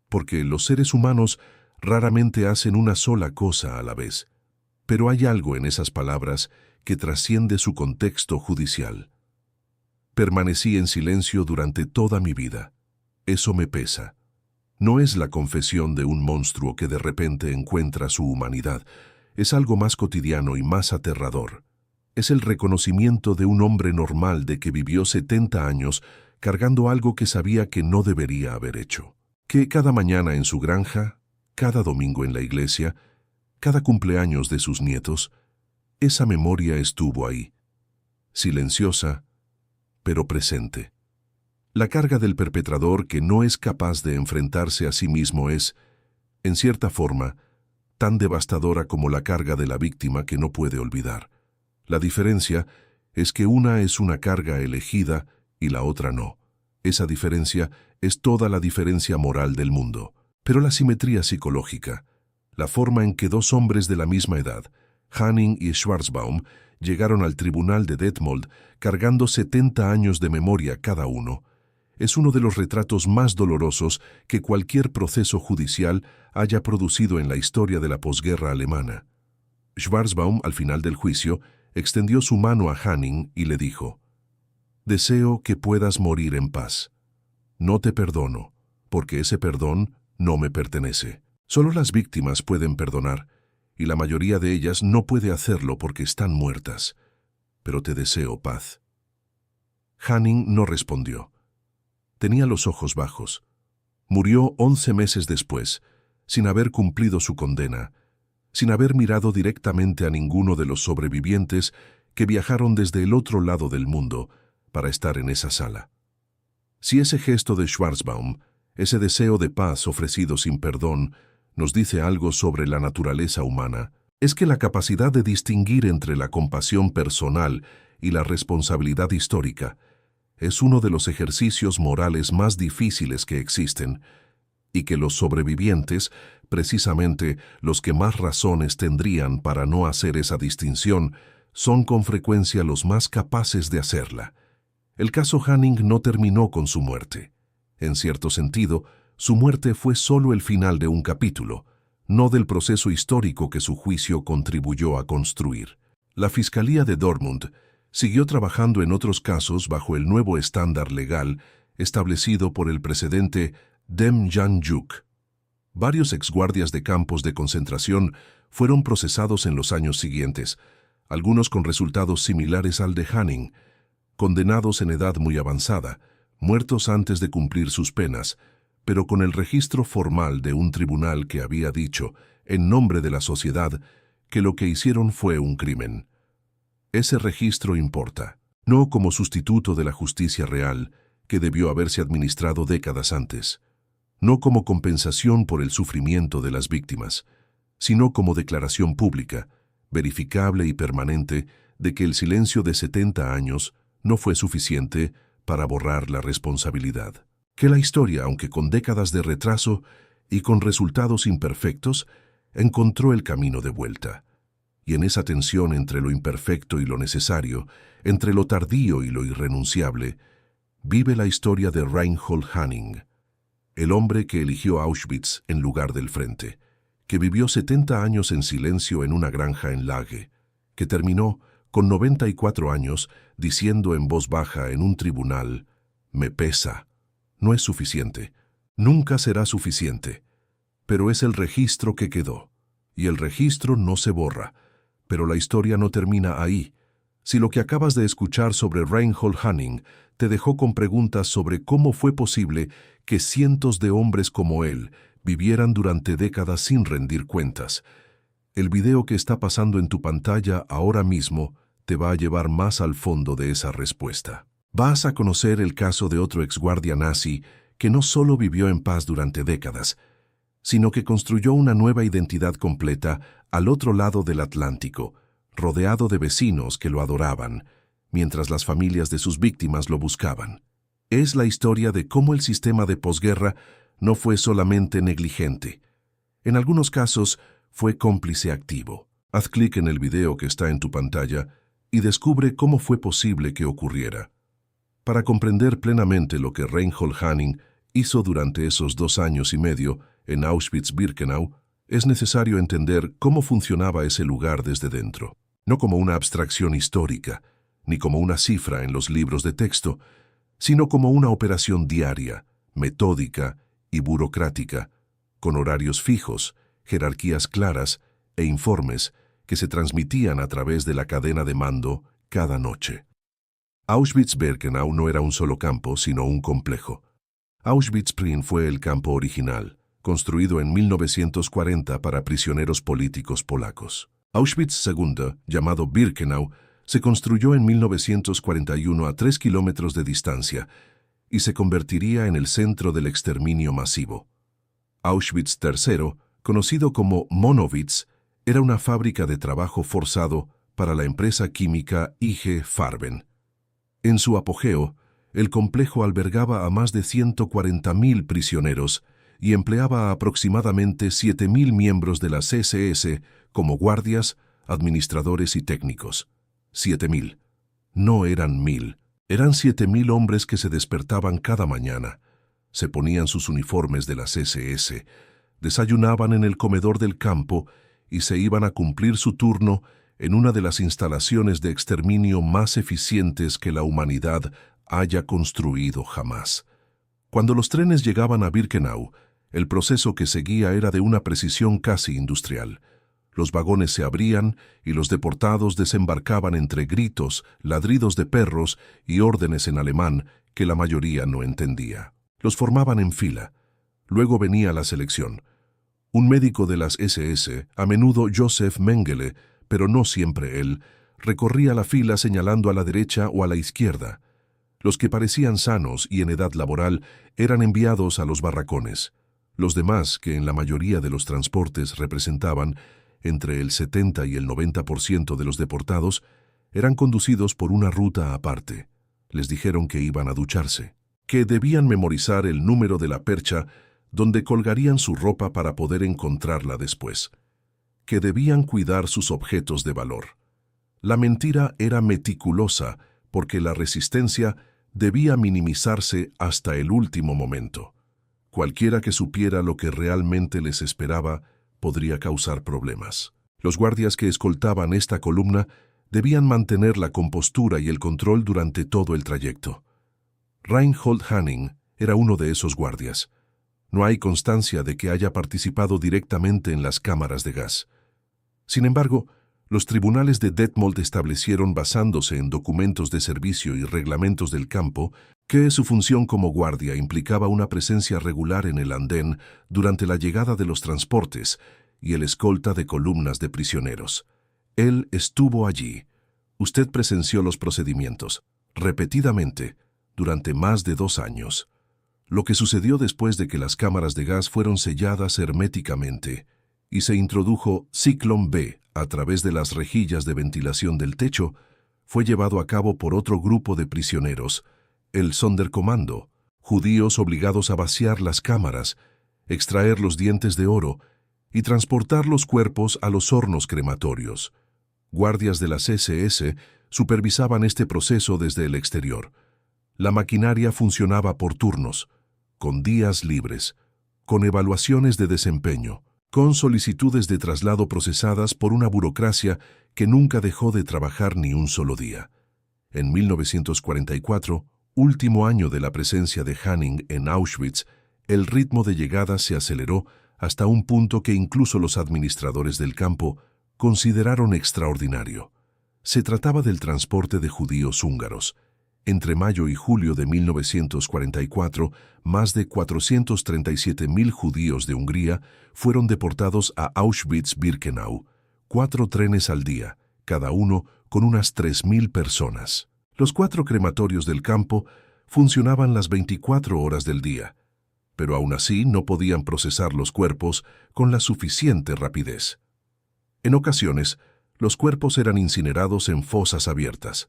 porque los seres humanos raramente hacen una sola cosa a la vez. Pero hay algo en esas palabras que trasciende su contexto judicial. Permanecí en silencio durante toda mi vida. Eso me pesa. No es la confesión de un monstruo que de repente encuentra su humanidad. Es algo más cotidiano y más aterrador. Es el reconocimiento de un hombre normal de que vivió 70 años cargando algo que sabía que no debería haber hecho. Que cada mañana en su granja, cada domingo en la iglesia, cada cumpleaños de sus nietos, esa memoria estuvo ahí, silenciosa, pero presente. La carga del perpetrador que no es capaz de enfrentarse a sí mismo es, en cierta forma, tan devastadora como la carga de la víctima que no puede olvidar. La diferencia es que una es una carga elegida y la otra no. Esa diferencia es toda la diferencia moral del mundo. Pero la simetría psicológica, la forma en que dos hombres de la misma edad, Hanning y Schwarzbaum, llegaron al tribunal de Detmold cargando 70 años de memoria cada uno, es uno de los retratos más dolorosos que cualquier proceso judicial haya producido en la historia de la posguerra alemana. Schwarzbaum, al final del juicio, extendió su mano a Hanning y le dijo: «Deseo que puedas morir en paz. No te perdono, porque ese perdón no me pertenece. Solo las víctimas pueden perdonar, y la mayoría de ellas no puede hacerlo porque están muertas. Pero te deseo paz». Hanning no respondió. Tenía los ojos bajos. Murió 11 meses después, sin haber cumplido su condena, sin haber mirado directamente a ninguno de los sobrevivientes que viajaron desde el otro lado del mundo para estar en esa sala. Si ese gesto de Schwarzbaum, ese deseo de paz ofrecido sin perdón, nos dice algo sobre la naturaleza humana, es que la capacidad de distinguir entre la compasión personal y la responsabilidad histórica es uno de los ejercicios morales más difíciles que existen, y que los sobrevivientes, precisamente los que más razones tendrían para no hacer esa distinción, son con frecuencia los más capaces de hacerla. El caso Hanning no terminó con su muerte. En cierto sentido, su muerte fue solo el final de un capítulo, no del proceso histórico que su juicio contribuyó a construir. La Fiscalía de Dortmund siguió trabajando en otros casos bajo el nuevo estándar legal establecido por el precedente Dem Jan-Juk. Varios exguardias de campos de concentración fueron procesados en los años siguientes, algunos con resultados similares al de Hanning, condenados en edad muy avanzada, muertos antes de cumplir sus penas, pero con el registro formal de un tribunal que había dicho, en nombre de la sociedad, que lo que hicieron fue un crimen. Ese registro importa, no como sustituto de la justicia real, que debió haberse administrado décadas antes, no como compensación por el sufrimiento de las víctimas, sino como declaración pública, verificable y permanente, de que el silencio de 70 años no fue suficiente para borrar la responsabilidad. Que la historia, aunque con décadas de retraso y con resultados imperfectos, encontró el camino de vuelta. Y en esa tensión entre lo imperfecto y lo necesario, entre lo tardío y lo irrenunciable, vive la historia de Reinhold Hanning, el hombre que eligió Auschwitz en lugar del frente, que vivió 70 años en silencio en una granja en Lage, que terminó con 94 años diciendo en voz baja en un tribunal: «Me pesa, no es suficiente, nunca será suficiente, pero es el registro que quedó, y el registro no se borra». Pero la historia no termina ahí. Si lo que acabas de escuchar sobre Reinhold Hanning te dejó con preguntas sobre cómo fue posible que cientos de hombres como él vivieran durante décadas sin rendir cuentas, el video que está pasando en tu pantalla ahora mismo te va a llevar más al fondo de esa respuesta. Vas a conocer el caso de otro exguardia nazi que no solo vivió en paz durante décadas, sino que construyó una nueva identidad completa al otro lado del Atlántico, rodeado de vecinos que lo adoraban, mientras las familias de sus víctimas lo buscaban. Es la historia de cómo el sistema de posguerra no fue solamente negligente. En algunos casos, fue cómplice activo. Haz clic en el video que está en tu pantalla y descubre cómo fue posible que ocurriera. Para comprender plenamente lo que Reinhold Hanning hizo durante esos 2 años y medio en Auschwitz-Birkenau, es necesario entender cómo funcionaba ese lugar desde dentro, no como una abstracción histórica, ni como una cifra en los libros de texto, sino como una operación diaria, metódica y burocrática, con horarios fijos, jerarquías claras e informes que se transmitían a través de la cadena de mando cada noche. Auschwitz-Birkenau no era un solo campo, sino un complejo. Auschwitz-Spring fue el campo original, construido en 1940 para prisioneros políticos polacos. Auschwitz II, llamado Birkenau, se construyó en 1941 a 3 kilómetros de distancia y se convertiría en el centro del exterminio masivo. Auschwitz III, conocido como Monowitz, era una fábrica de trabajo forzado para la empresa química IG Farben. En su apogeo, el complejo albergaba a más de 140.000 prisioneros y empleaba a aproximadamente 7.000 miembros de las SS como guardias, administradores y técnicos. 7.000. No eran 1.000. Eran 7.000 hombres que se despertaban cada mañana, se ponían sus uniformes de las SS, desayunaban en el comedor del campo y se iban a cumplir su turno en una de las instalaciones de exterminio más eficientes que la humanidad haya construido jamás. Cuando los trenes llegaban a Birkenau, el proceso que seguía era de una precisión casi industrial. Los vagones se abrían y los deportados desembarcaban entre gritos, ladridos de perros y órdenes en alemán que la mayoría no entendía. Los formaban en fila. Luego venía la selección. Un médico de las SS, a menudo Josef Mengele, pero no siempre él, recorría la fila señalando a la derecha o a la izquierda. Los que parecían sanos y en edad laboral eran enviados a los barracones. Los demás, que en la mayoría de los transportes representaban entre el 70 y el 90% de los deportados, eran conducidos por una ruta aparte. Les dijeron que iban a ducharse, que debían memorizar el número de la percha donde colgarían su ropa para poder encontrarla después, que debían cuidar sus objetos de valor. La mentira era meticulosa porque la resistencia debía minimizarse hasta el último momento. Cualquiera que supiera lo que realmente les esperaba podría causar problemas. Los guardias que escoltaban esta columna debían mantener la compostura y el control durante todo el trayecto. Reinhold Hanning era uno de esos guardias. No hay constancia de que haya participado directamente en las cámaras de gas. Sin embargo, los tribunales de Detmold establecieron, basándose en documentos de servicio y reglamentos del campo, que su función como guardia implicaba una presencia regular en el andén durante la llegada de los transportes y el escolta de columnas de prisioneros. Él estuvo allí. Usted presenció los procedimientos, repetidamente, durante más de 2 años. Lo que sucedió después de que las cámaras de gas fueron selladas herméticamente y se introdujo Ciclón B a través de las rejillas de ventilación del techo fue llevado a cabo por otro grupo de prisioneros, el Sonderkommando, judíos obligados a vaciar las cámaras, extraer los dientes de oro y transportar los cuerpos a los hornos crematorios. Guardias de las SS supervisaban este proceso desde el exterior. La maquinaria funcionaba por turnos, con días libres, con evaluaciones de desempeño, con solicitudes de traslado procesadas por una burocracia que nunca dejó de trabajar ni un solo día. En 1944, último año de la presencia de Hanning en Auschwitz, el ritmo de llegada se aceleró hasta un punto que incluso los administradores del campo consideraron extraordinario. Se trataba del transporte de judíos húngaros. Entre mayo y julio de 1944, más de 437.000 judíos de Hungría fueron deportados a Auschwitz-Birkenau, 4 trenes al día, cada uno con unas 3.000 personas. Los 4 crematorios del campo funcionaban las 24 horas del día, pero aún así no podían procesar los cuerpos con la suficiente rapidez. En ocasiones, los cuerpos eran incinerados en fosas abiertas.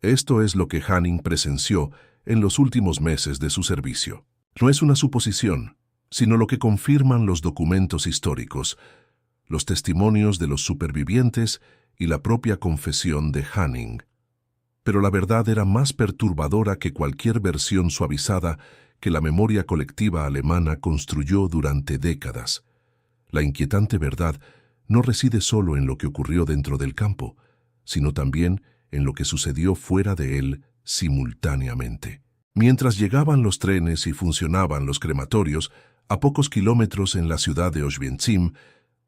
Esto es lo que Hanning presenció en los últimos meses de su servicio. No es una suposición, sino lo que confirman los documentos históricos, los testimonios de los supervivientes y la propia confesión de Hanning. Pero la verdad era más perturbadora que cualquier versión suavizada que la memoria colectiva alemana construyó durante décadas. La inquietante verdad no reside solo en lo que ocurrió dentro del campo, sino también en lo que sucedió fuera de él simultáneamente. Mientras llegaban los trenes y funcionaban los crematorios, a pocos kilómetros en la ciudad de Oswiecim,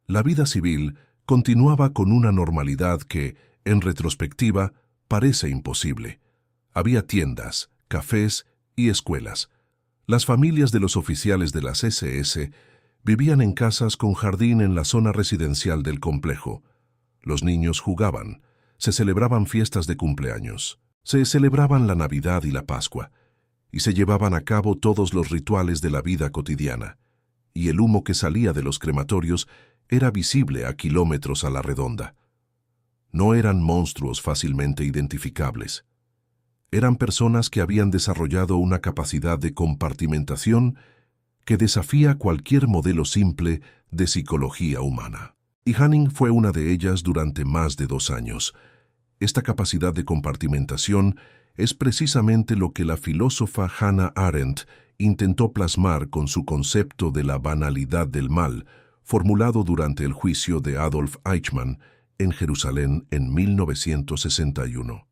la vida civil continuaba con una normalidad que, en retrospectiva, parece imposible. Había tiendas, cafés y escuelas. Las familias de los oficiales de las SS vivían en casas con jardín en la zona residencial del complejo. Los niños jugaban. Se celebraban fiestas de cumpleaños, se celebraban la Navidad y la Pascua, y se llevaban a cabo todos los rituales de la vida cotidiana, y el humo que salía de los crematorios era visible a kilómetros a la redonda. No eran monstruos fácilmente identificables. Eran personas que habían desarrollado una capacidad de compartimentación que desafía cualquier modelo simple de psicología humana. Y Hanning fue una de ellas durante más de 2 años. Esta capacidad de compartimentación es precisamente lo que la filósofa Hannah Arendt intentó plasmar con su concepto de la banalidad del mal, formulado durante el juicio de Adolf Eichmann en Jerusalén en 1961.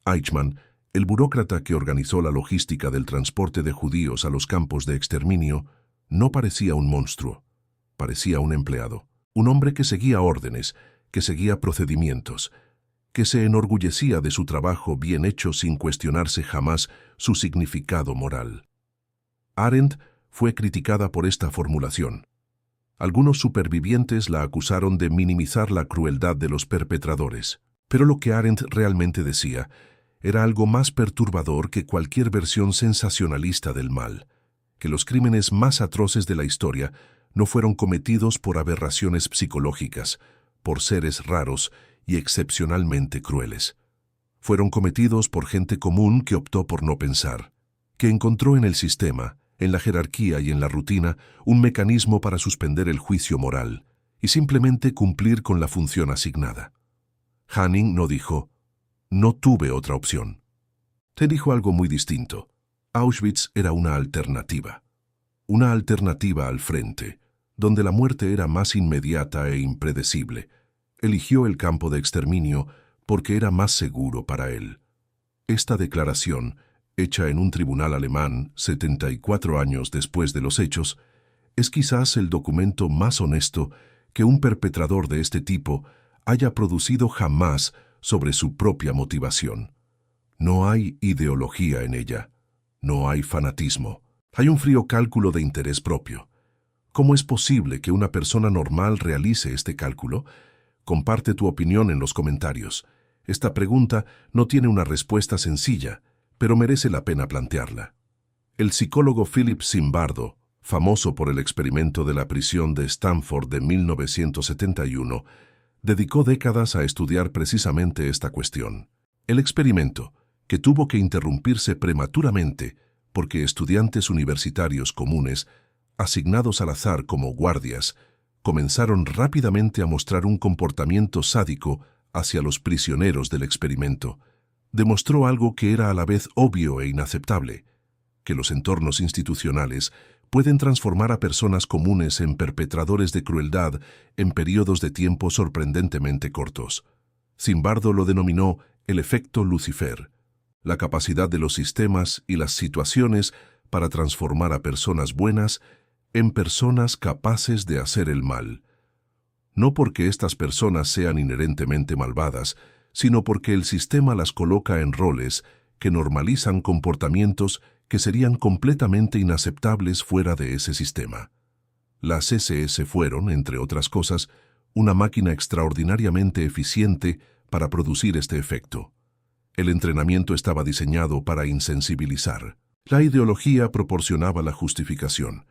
Eichmann, el burócrata que organizó la logística del transporte de judíos a los campos de exterminio, no parecía un monstruo, parecía un empleado. Un hombre que seguía órdenes, que seguía procedimientos, que se enorgullecía de su trabajo bien hecho sin cuestionarse jamás su significado moral. Arendt fue criticada por esta formulación. Algunos supervivientes la acusaron de minimizar la crueldad de los perpetradores, pero lo que Arendt realmente decía era algo más perturbador que cualquier versión sensacionalista del mal, que los crímenes más atroces de la historia no fueron cometidos por aberraciones psicológicas, por seres raros y excepcionalmente crueles. Fueron cometidos por gente común que optó por no pensar, que encontró en el sistema, en la jerarquía y en la rutina, un mecanismo para suspender el juicio moral y simplemente cumplir con la función asignada. Hanning no dijo, no tuve otra opción. Te dijo algo muy distinto. Auschwitz era una alternativa al frente, donde la muerte era más inmediata e impredecible. Eligió el campo de exterminio porque era más seguro para él. Esta declaración, hecha en un tribunal alemán 74 años después de los hechos, es quizás el documento más honesto que un perpetrador de este tipo haya producido jamás sobre su propia motivación. No hay ideología en ella, no hay fanatismo, hay un frío cálculo de interés propio. ¿Cómo es posible que una persona normal realice este cálculo? Comparte tu opinión en los comentarios. Esta pregunta no tiene una respuesta sencilla, pero merece la pena plantearla. El psicólogo Philip Zimbardo, famoso por el experimento de la prisión de Stanford de 1971, dedicó décadas a estudiar precisamente esta cuestión. El experimento, que tuvo que interrumpirse prematuramente porque estudiantes universitarios comunes, asignados al azar como guardias, comenzaron rápidamente a mostrar un comportamiento sádico hacia los prisioneros del experimento, demostró algo que era a la vez obvio e inaceptable, que los entornos institucionales pueden transformar a personas comunes en perpetradores de crueldad en periodos de tiempo sorprendentemente cortos. Zimbardo lo denominó el efecto Lucifer, la capacidad de los sistemas y las situaciones para transformar a personas buenas en personas capaces de hacer el mal. No porque estas personas sean inherentemente malvadas, sino porque el sistema las coloca en roles que normalizan comportamientos que serían completamente inaceptables fuera de ese sistema. Las SS fueron, entre otras cosas, una máquina extraordinariamente eficiente para producir este efecto. El entrenamiento estaba diseñado para insensibilizar. La ideología proporcionaba la justificación.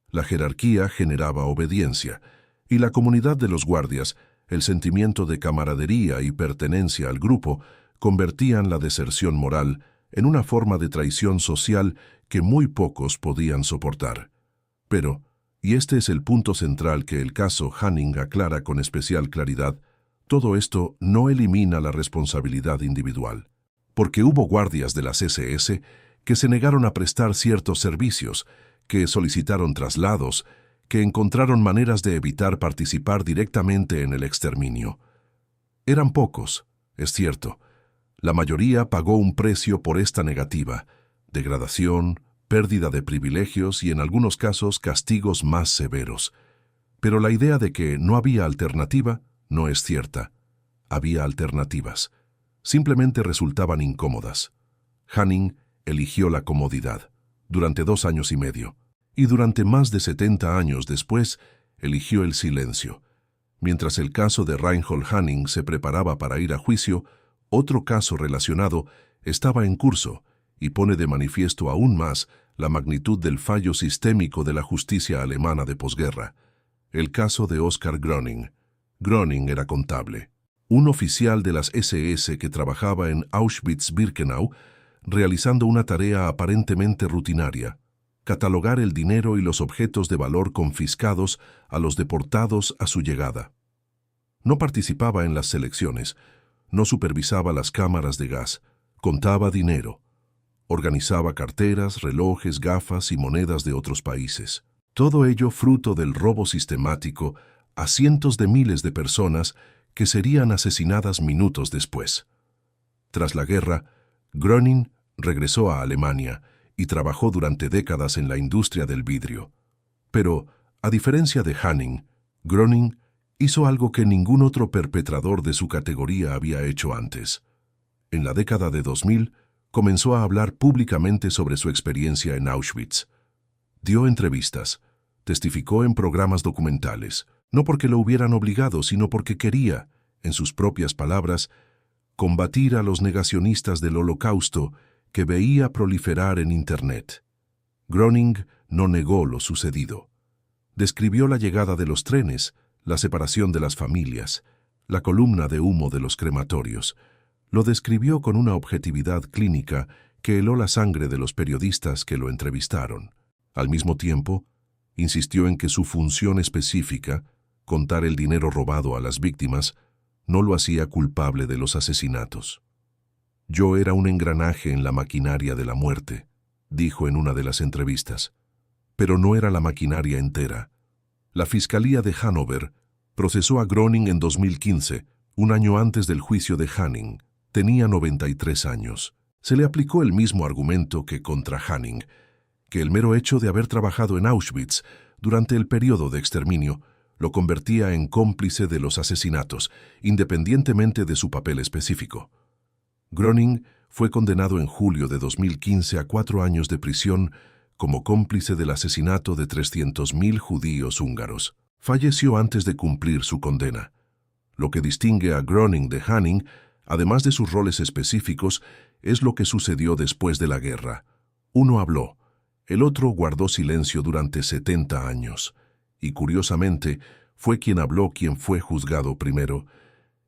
La jerarquía generaba obediencia, y la comunidad de los guardias, el sentimiento de camaradería y pertenencia al grupo, convertían la deserción moral en una forma de traición social que muy pocos podían soportar. Pero, y este es el punto central que el caso Hanning aclara con especial claridad, todo esto no elimina la responsabilidad individual, porque hubo guardias de las SS que se negaron a prestar ciertos servicios, que solicitaron traslados, que encontraron maneras de evitar participar directamente en el exterminio. Eran pocos, es cierto. La mayoría pagó un precio por esta negativa: degradación, pérdida de privilegios y en algunos casos castigos más severos. Pero la idea de que no había alternativa no es cierta. Había alternativas. Simplemente resultaban incómodas. Hanning eligió la comodidad durante 2 años y medio, y durante más de 70 años después eligió el silencio. Mientras el caso de Reinhold Hanning se preparaba para ir a juicio, otro caso relacionado estaba en curso y pone de manifiesto aún más la magnitud del fallo sistémico de la justicia alemana de posguerra. El caso de Oskar Gröning. Gröning era contable. Un oficial de las SS que trabajaba en Auschwitz-Birkenau realizando una tarea aparentemente rutinaria: catalogar el dinero y los objetos de valor confiscados a los deportados a su llegada. No participaba en las selecciones, no supervisaba las cámaras de gas, contaba dinero, organizaba carteras, relojes, gafas y monedas de otros países. Todo ello fruto del robo sistemático a cientos de miles de personas que serían asesinadas minutos después. Tras la guerra, Gröning regresó a Alemania y trabajó durante décadas en la industria del vidrio. Pero, a diferencia de Hanning, Gröning hizo algo que ningún otro perpetrador de su categoría había hecho antes. En la década de 2000, comenzó a hablar públicamente sobre su experiencia en Auschwitz. Dio entrevistas, testificó en programas documentales, no porque lo hubieran obligado, sino porque quería, en sus propias palabras, combatir a los negacionistas del Holocausto que veía proliferar en Internet. Gröning no negó lo sucedido. Describió la llegada de los trenes, la separación de las familias, la columna de humo de los crematorios. Lo describió con una objetividad clínica que heló la sangre de los periodistas que lo entrevistaron. Al mismo tiempo, insistió en que su función específica, contar el dinero robado a las víctimas, no lo hacía culpable de los asesinatos. «Yo era un engranaje en la maquinaria de la muerte», dijo en una de las entrevistas. Pero no era la maquinaria entera. La Fiscalía de Hannover procesó a Gröning en 2015, un año antes del juicio de Hanning. Tenía 93 años. Se le aplicó el mismo argumento que contra Hanning, que el mero hecho de haber trabajado en Auschwitz durante el periodo de exterminio lo convertía en cómplice de los asesinatos, independientemente de su papel específico. Gröning fue condenado en julio de 2015 a 4 años de prisión como cómplice del asesinato de 300.000 judíos húngaros. Falleció antes de cumplir su condena. Lo que distingue a Gröning de Hanning, además de sus roles específicos, es lo que sucedió después de la guerra. Uno habló, el otro guardó silencio durante 70 años. Y curiosamente, fue quien habló quien fue juzgado primero,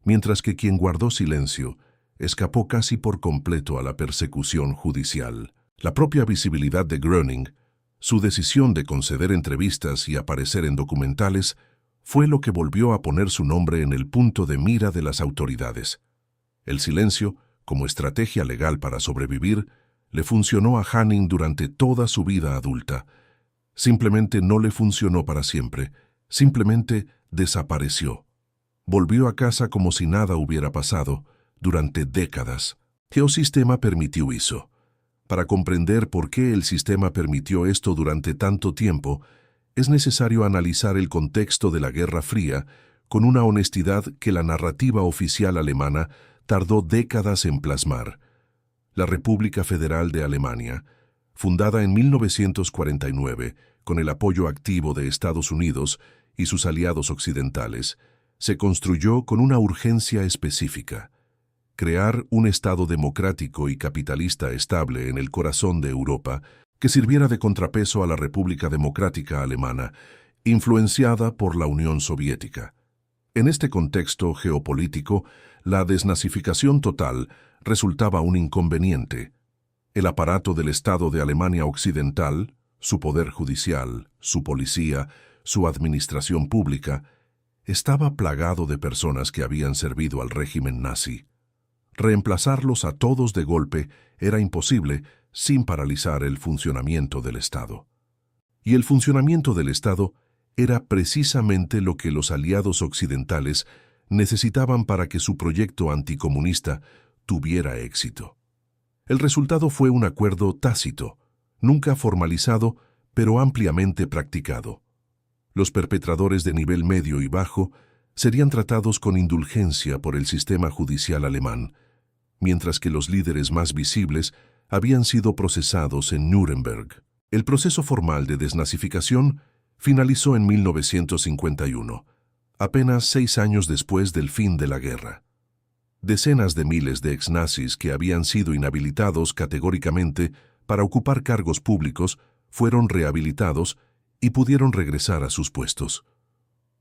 mientras que quien guardó silencio escapó casi por completo a la persecución judicial. La propia visibilidad de Groening, su decisión de conceder entrevistas y aparecer en documentales, fue lo que volvió a poner su nombre en el punto de mira de las autoridades. El silencio, como estrategia legal para sobrevivir, le funcionó a Hanning durante toda su vida adulta. Simplemente no le funcionó para siempre, simplemente desapareció. Volvió a casa como si nada hubiera pasado durante décadas. ¿Qué sistema permitió eso? Para comprender por qué el sistema permitió esto durante tanto tiempo, es necesario analizar el contexto de la Guerra Fría con una honestidad que la narrativa oficial alemana tardó décadas en plasmar. La República Federal de Alemania, fundada en 1949 con el apoyo activo de Estados Unidos y sus aliados occidentales, se construyó con una urgencia específica: crear un Estado democrático y capitalista estable en el corazón de Europa que sirviera de contrapeso a la República Democrática Alemana, influenciada por la Unión Soviética. En este contexto geopolítico, la desnazificación total resultaba un inconveniente. El aparato del Estado de Alemania Occidental, su poder judicial, su policía, su administración pública, estaba plagado de personas que habían servido al régimen nazi. Reemplazarlos a todos de golpe era imposible sin paralizar el funcionamiento del Estado. Y el funcionamiento del Estado era precisamente lo que los aliados occidentales necesitaban para que su proyecto anticomunista tuviera éxito. El resultado fue un acuerdo tácito, nunca formalizado, pero ampliamente practicado. Los perpetradores de nivel medio y bajo serían tratados con indulgencia por el sistema judicial alemán, mientras que los líderes más visibles habían sido procesados en Nuremberg. El proceso formal de desnazificación finalizó en 1951, apenas 6 años después del fin de la guerra. Decenas de miles de exnazis que habían sido inhabilitados categóricamente para ocupar cargos públicos fueron rehabilitados y pudieron regresar a sus puestos.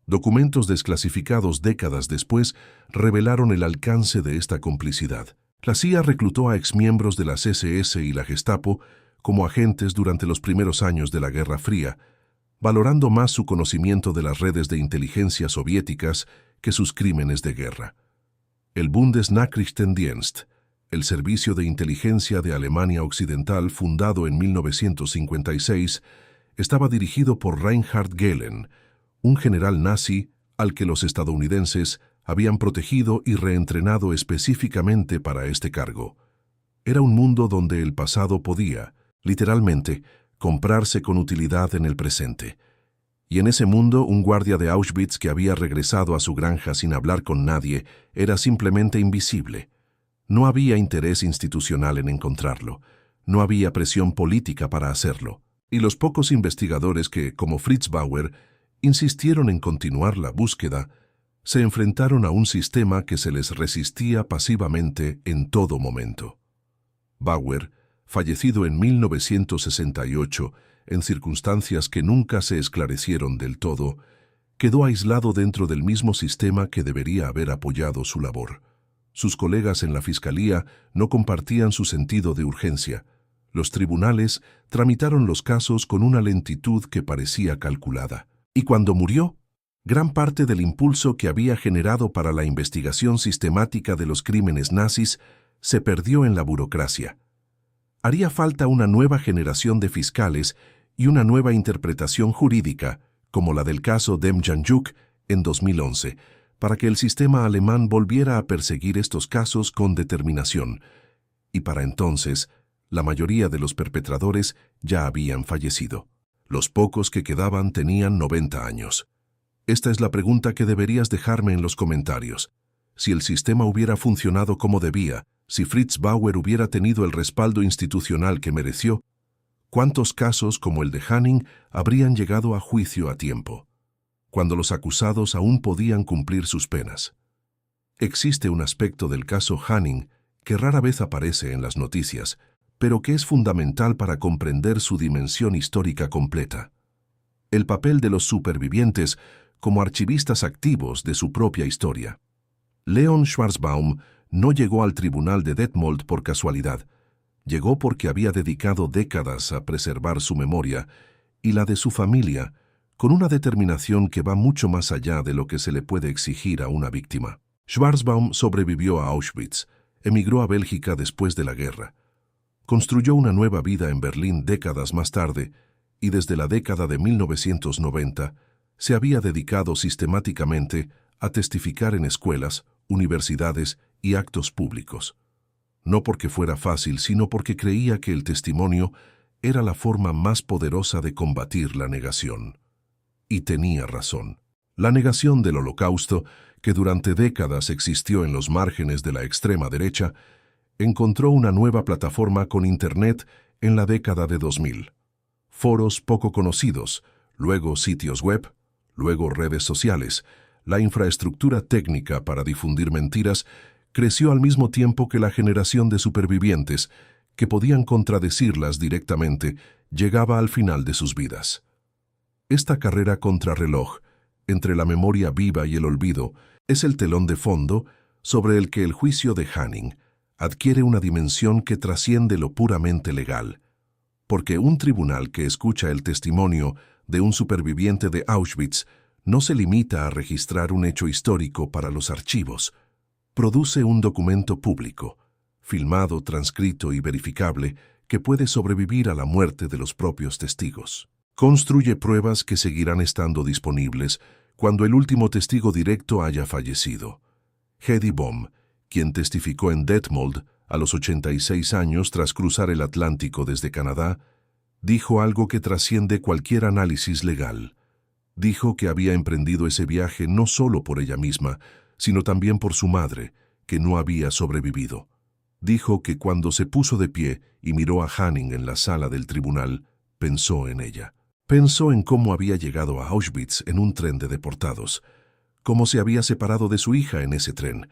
Documentos desclasificados décadas después revelaron el alcance de esta complicidad. La CIA reclutó a exmiembros de las SS y la Gestapo como agentes durante los primeros años de la Guerra Fría, valorando más su conocimiento de las redes de inteligencia soviéticas que sus crímenes de guerra. El Bundesnachrichtendienst, el Servicio de Inteligencia de Alemania Occidental fundado en 1956, estaba dirigido por Reinhard Gehlen, un general nazi al que los estadounidenses habían protegido y reentrenado específicamente para este cargo. Era un mundo donde el pasado podía, literalmente, comprarse con utilidad en el presente. Y en ese mundo, un guardia de Auschwitz que había regresado a su granja sin hablar con nadie era simplemente invisible. No había interés institucional en encontrarlo. No había presión política para hacerlo. Y los pocos investigadores que, como Fritz Bauer, insistieron en continuar la búsqueda, se enfrentaron a un sistema que se les resistía pasivamente en todo momento. Bauer, fallecido en 1968, en circunstancias que nunca se esclarecieron del todo, quedó aislado dentro del mismo sistema que debería haber apoyado su labor. Sus colegas en la fiscalía no compartían su sentido de urgencia. Los tribunales tramitaron los casos con una lentitud que parecía calculada. Y cuando murió, gran parte del impulso que había generado para la investigación sistemática de los crímenes nazis se perdió en la burocracia. Haría falta una nueva generación de fiscales y una nueva interpretación jurídica, como la del caso Demjanjuk en 2011, para que el sistema alemán volviera a perseguir estos casos con determinación. Y para entonces, la mayoría de los perpetradores ya habían fallecido. Los pocos que quedaban tenían 90 años. Esta es la pregunta que deberías dejarme en los comentarios. Si el sistema hubiera funcionado como debía, si Fritz Bauer hubiera tenido el respaldo institucional que mereció, ¿cuántos casos como el de Hanning habrían llegado a juicio a tiempo, cuando los acusados aún podían cumplir sus penas? Existe un aspecto del caso Hanning que rara vez aparece en las noticias, pero que es fundamental para comprender su dimensión histórica completa. El papel de los supervivientes como archivistas activos de su propia historia. Leon Schwarzbaum no llegó al tribunal de Detmold por casualidad. Llegó porque había dedicado décadas a preservar su memoria y la de su familia, con una determinación que va mucho más allá de lo que se le puede exigir a una víctima. Schwarzbaum sobrevivió a Auschwitz, emigró a Bélgica después de la guerra. Construyó una nueva vida en Berlín décadas más tarde y desde la década de 1990 se había dedicado sistemáticamente a testificar en escuelas, universidades y actos públicos. No porque fuera fácil, sino porque creía que el testimonio era la forma más poderosa de combatir la negación. Y tenía razón. La negación del Holocausto, que durante décadas existió en los márgenes de la extrema derecha, encontró una nueva plataforma con Internet en la década de 2000. Foros poco conocidos, luego sitios web, luego redes sociales. La infraestructura técnica para difundir mentiras creció al mismo tiempo que la generación de supervivientes, que podían contradecirlas directamente, llegaba al final de sus vidas. Esta carrera contrarreloj, entre la memoria viva y el olvido, es el telón de fondo sobre el que el juicio de Hanning adquiere una dimensión que trasciende lo puramente legal, porque un tribunal que escucha el testimonio de un superviviente de Auschwitz no se limita a registrar un hecho histórico para los archivos, produce un documento público, filmado, transcrito y verificable, que puede sobrevivir a la muerte de los propios testigos. Construye pruebas que seguirán estando disponibles cuando el último testigo directo haya fallecido. Hedy Bohm, quien testificó en Detmold a los 86 años tras cruzar el Atlántico desde Canadá, dijo algo que trasciende cualquier análisis legal. Dijo que había emprendido ese viaje no solo por ella misma, sino también por su madre, que no había sobrevivido. Dijo que cuando se puso de pie y miró a Hanning en la sala del tribunal, pensó en ella. Pensó en cómo había llegado a Auschwitz en un tren de deportados, cómo se había separado de su hija en ese tren,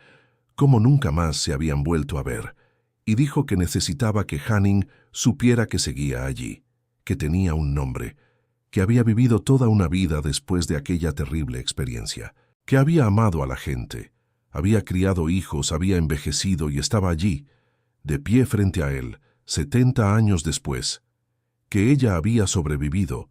cómo nunca más se habían vuelto a ver, y dijo que necesitaba que Hanning supiera que seguía allí, que tenía un nombre, que había vivido toda una vida después de aquella terrible experiencia, que había amado a la gente, había criado hijos, había envejecido y estaba allí, de pie frente a él, 70 años después, que ella había sobrevivido.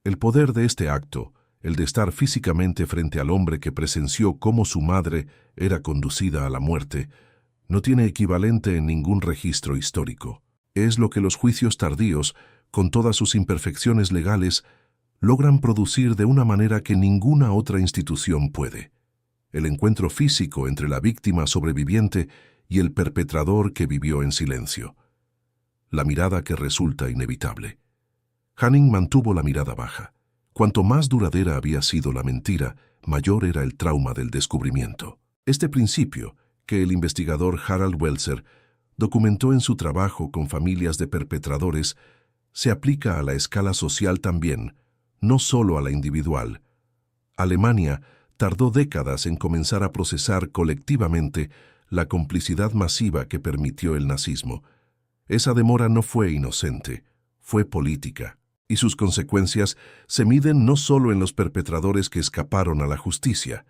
El poder de este acto, el de estar físicamente frente al hombre que presenció cómo su madre era conducida a la muerte, no tiene equivalente en ningún registro histórico. Es lo que los juicios tardíos, con todas sus imperfecciones legales, logran producir de una manera que ninguna otra institución puede. El encuentro físico entre la víctima sobreviviente y el perpetrador que vivió en silencio. La mirada que resulta inevitable. Hanning mantuvo la mirada baja. Cuanto más duradera había sido la mentira, mayor era el trauma del descubrimiento. Este principio, que el investigador Harald Welzer documentó en su trabajo con familias de perpetradores, se aplica a la escala social también, no solo a la individual. Alemania tardó décadas en comenzar a procesar colectivamente la complicidad masiva que permitió el nazismo. Esa demora no fue inocente, fue política, y sus consecuencias se miden no solo en los perpetradores que escaparon a la justicia,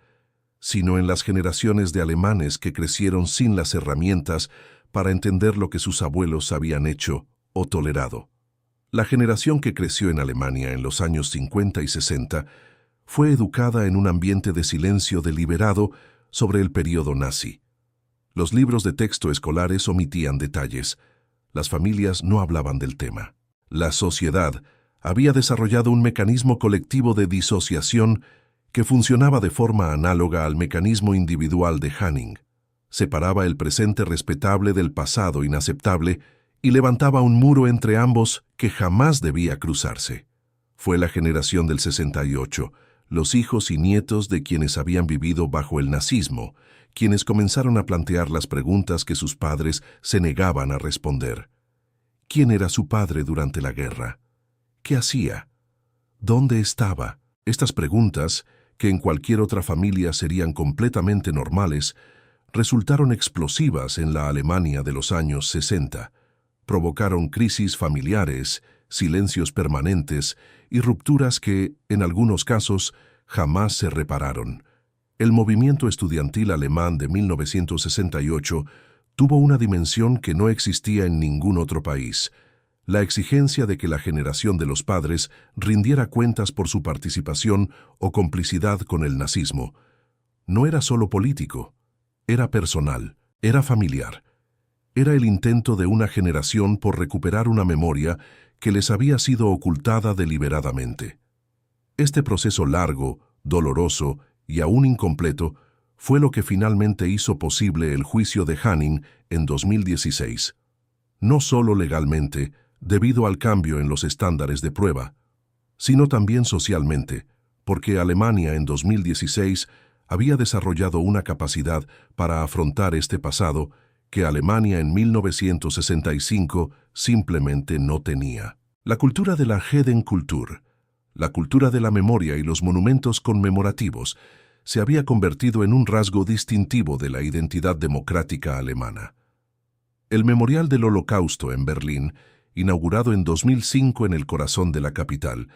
sino en las generaciones de alemanes que crecieron sin las herramientas para entender lo que sus abuelos habían hecho o tolerado. La generación que creció en Alemania en los años 50 y 60 fue educada en un ambiente de silencio deliberado sobre el período nazi. Los libros de texto escolares omitían detalles. Las familias no hablaban del tema. La sociedad había desarrollado un mecanismo colectivo de disociación que funcionaba de forma análoga al mecanismo individual de Hanning. Separaba el presente respetable del pasado inaceptable y levantaba un muro entre ambos que jamás debía cruzarse. Fue la generación del 68, los hijos y nietos de quienes habían vivido bajo el nazismo, quienes comenzaron a plantear las preguntas que sus padres se negaban a responder. ¿Quién era su padre durante la guerra? ¿Qué hacía? ¿Dónde estaba? Estas preguntas, que en cualquier otra familia serían completamente normales, resultaron explosivas en la Alemania de los años 60. Provocaron crisis familiares, silencios permanentes y rupturas que, en algunos casos, jamás se repararon. El movimiento estudiantil alemán de 1968 tuvo una dimensión que no existía en ningún otro país: la exigencia de que la generación de los padres rindiera cuentas por su participación o complicidad con el nazismo. No era solo político, era personal, era familiar. Era el intento de una generación por recuperar una memoria que les había sido ocultada deliberadamente. Este proceso largo, doloroso y aún incompleto fue lo que finalmente hizo posible el juicio de Hanning en 2016. No solo legalmente, debido al cambio en los estándares de prueba, sino también socialmente, porque Alemania en 2016 había desarrollado una capacidad para afrontar este pasado que Alemania en 1965 simplemente no tenía. La cultura de la Gedenkkultur, la cultura de la memoria y los monumentos conmemorativos, se había convertido en un rasgo distintivo de la identidad democrática alemana. El Memorial del Holocausto en Berlín, inaugurado en 2005 en el corazón de la capital,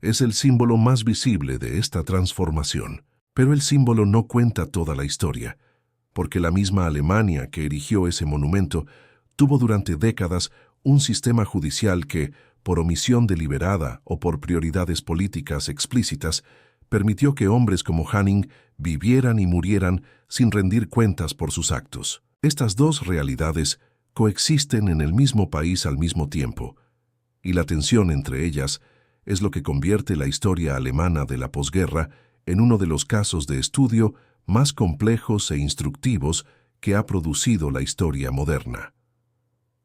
es el símbolo más visible de esta transformación. Pero el símbolo no cuenta toda la historia, porque la misma Alemania que erigió ese monumento tuvo durante décadas un sistema judicial que, por omisión deliberada o por prioridades políticas explícitas, permitió que hombres como Hanning vivieran y murieran sin rendir cuentas por sus actos. Estas dos realidades coexisten en el mismo país al mismo tiempo, y la tensión entre ellas es lo que convierte la historia alemana de la posguerra en uno de los casos de estudio más complejos e instructivos que ha producido la historia moderna.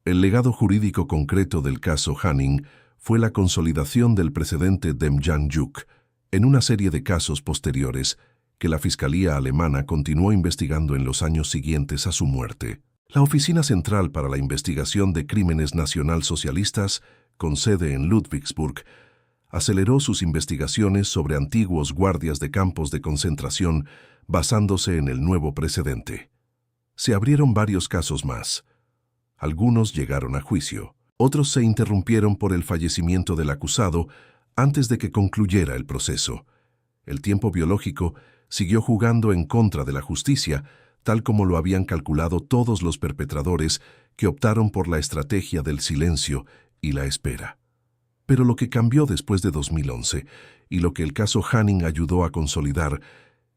El legado jurídico concreto del caso Hanning fue la consolidación del precedente Demjanjuk en una serie de casos posteriores que la Fiscalía alemana continuó investigando en los años siguientes a su muerte. La Oficina Central para la Investigación de Crímenes Nacionalsocialistas, con sede en Ludwigsburg, aceleró sus investigaciones sobre antiguos guardias de campos de concentración basándose en el nuevo precedente. Se abrieron varios casos más. Algunos llegaron a juicio, otros se interrumpieron por el fallecimiento del acusado antes de que concluyera el proceso. El tiempo biológico siguió jugando en contra de la justicia, tal como lo habían calculado todos los perpetradores que optaron por la estrategia del silencio y la espera. Pero lo que cambió después de 2011, y lo que el caso Hanning ayudó a consolidar,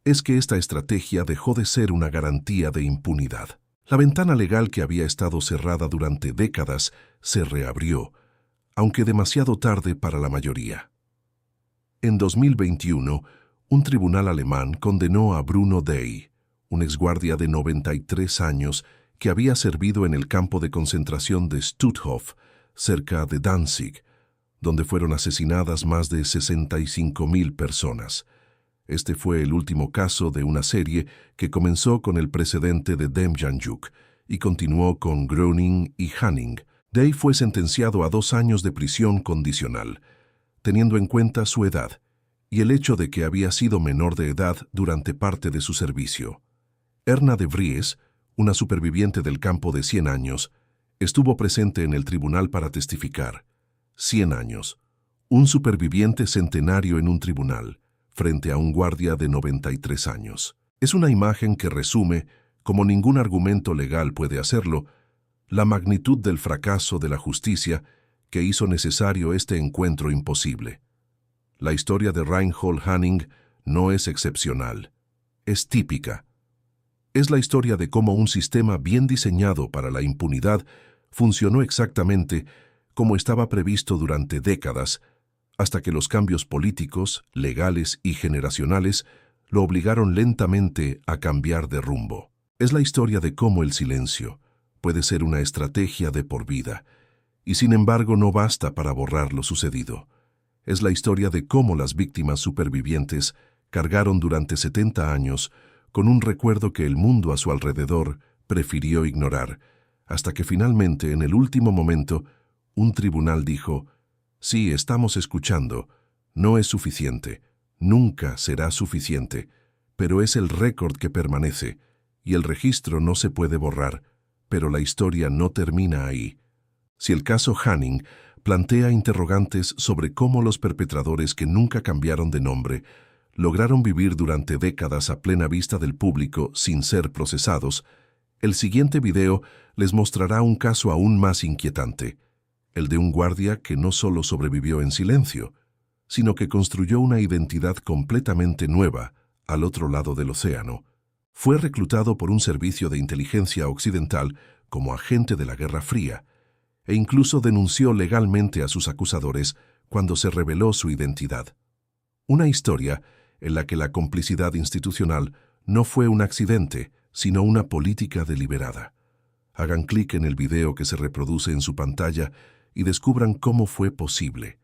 es que esta estrategia dejó de ser una garantía de impunidad. La ventana legal que había estado cerrada durante décadas se reabrió, aunque demasiado tarde para la mayoría. En 2021, un tribunal alemán condenó a Bruno Dey, un exguardia de 93 años que había servido en el campo de concentración de Stutthof, cerca de Danzig, donde fueron asesinadas más de 65.000 personas. Este fue el último caso de una serie que comenzó con el precedente de Demjanjuk y continuó con Gröning y Hanning. Dey fue sentenciado a 2 años de prisión condicional, teniendo en cuenta su edad y el hecho de que había sido menor de edad durante parte de su servicio. Erna de Vries, una superviviente del campo de 100 años, estuvo presente en el tribunal para testificar. 100 años. Un superviviente centenario en un tribunal, frente a un guardia de 93 años. Es una imagen que resume, como ningún argumento legal puede hacerlo, la magnitud del fracaso de la justicia que hizo necesario este encuentro imposible. La historia de Reinhold Hanning no es excepcional, es típica. Es la historia de cómo un sistema bien diseñado para la impunidad funcionó exactamente como estaba previsto durante décadas, hasta que los cambios políticos, legales y generacionales lo obligaron lentamente a cambiar de rumbo. Es la historia de cómo el silencio puede ser una estrategia de por vida, y sin embargo no basta para borrar lo sucedido. Es la historia de cómo las víctimas supervivientes cargaron durante 70 años con un recuerdo que el mundo a su alrededor prefirió ignorar, hasta que finalmente, en el último momento, un tribunal dijo: «Sí, estamos escuchando, no es suficiente, nunca será suficiente, pero es el récord que permanece, y el registro no se puede borrar, pero la historia no termina ahí». Si el caso Hanning plantea interrogantes sobre cómo los perpetradores que nunca cambiaron de nombre lograron vivir durante décadas a plena vista del público sin ser procesados, el siguiente video les mostrará un caso aún más inquietante, el de un guardia que no solo sobrevivió en silencio, sino que construyó una identidad completamente nueva al otro lado del océano. Fue reclutado por un servicio de inteligencia occidental como agente de la Guerra Fría, e incluso denunció legalmente a sus acusadores cuando se reveló su identidad. Una historia en la que la complicidad institucional no fue un accidente, sino una política deliberada. Hagan clic en el video que se reproduce en su pantalla y descubran cómo fue posible.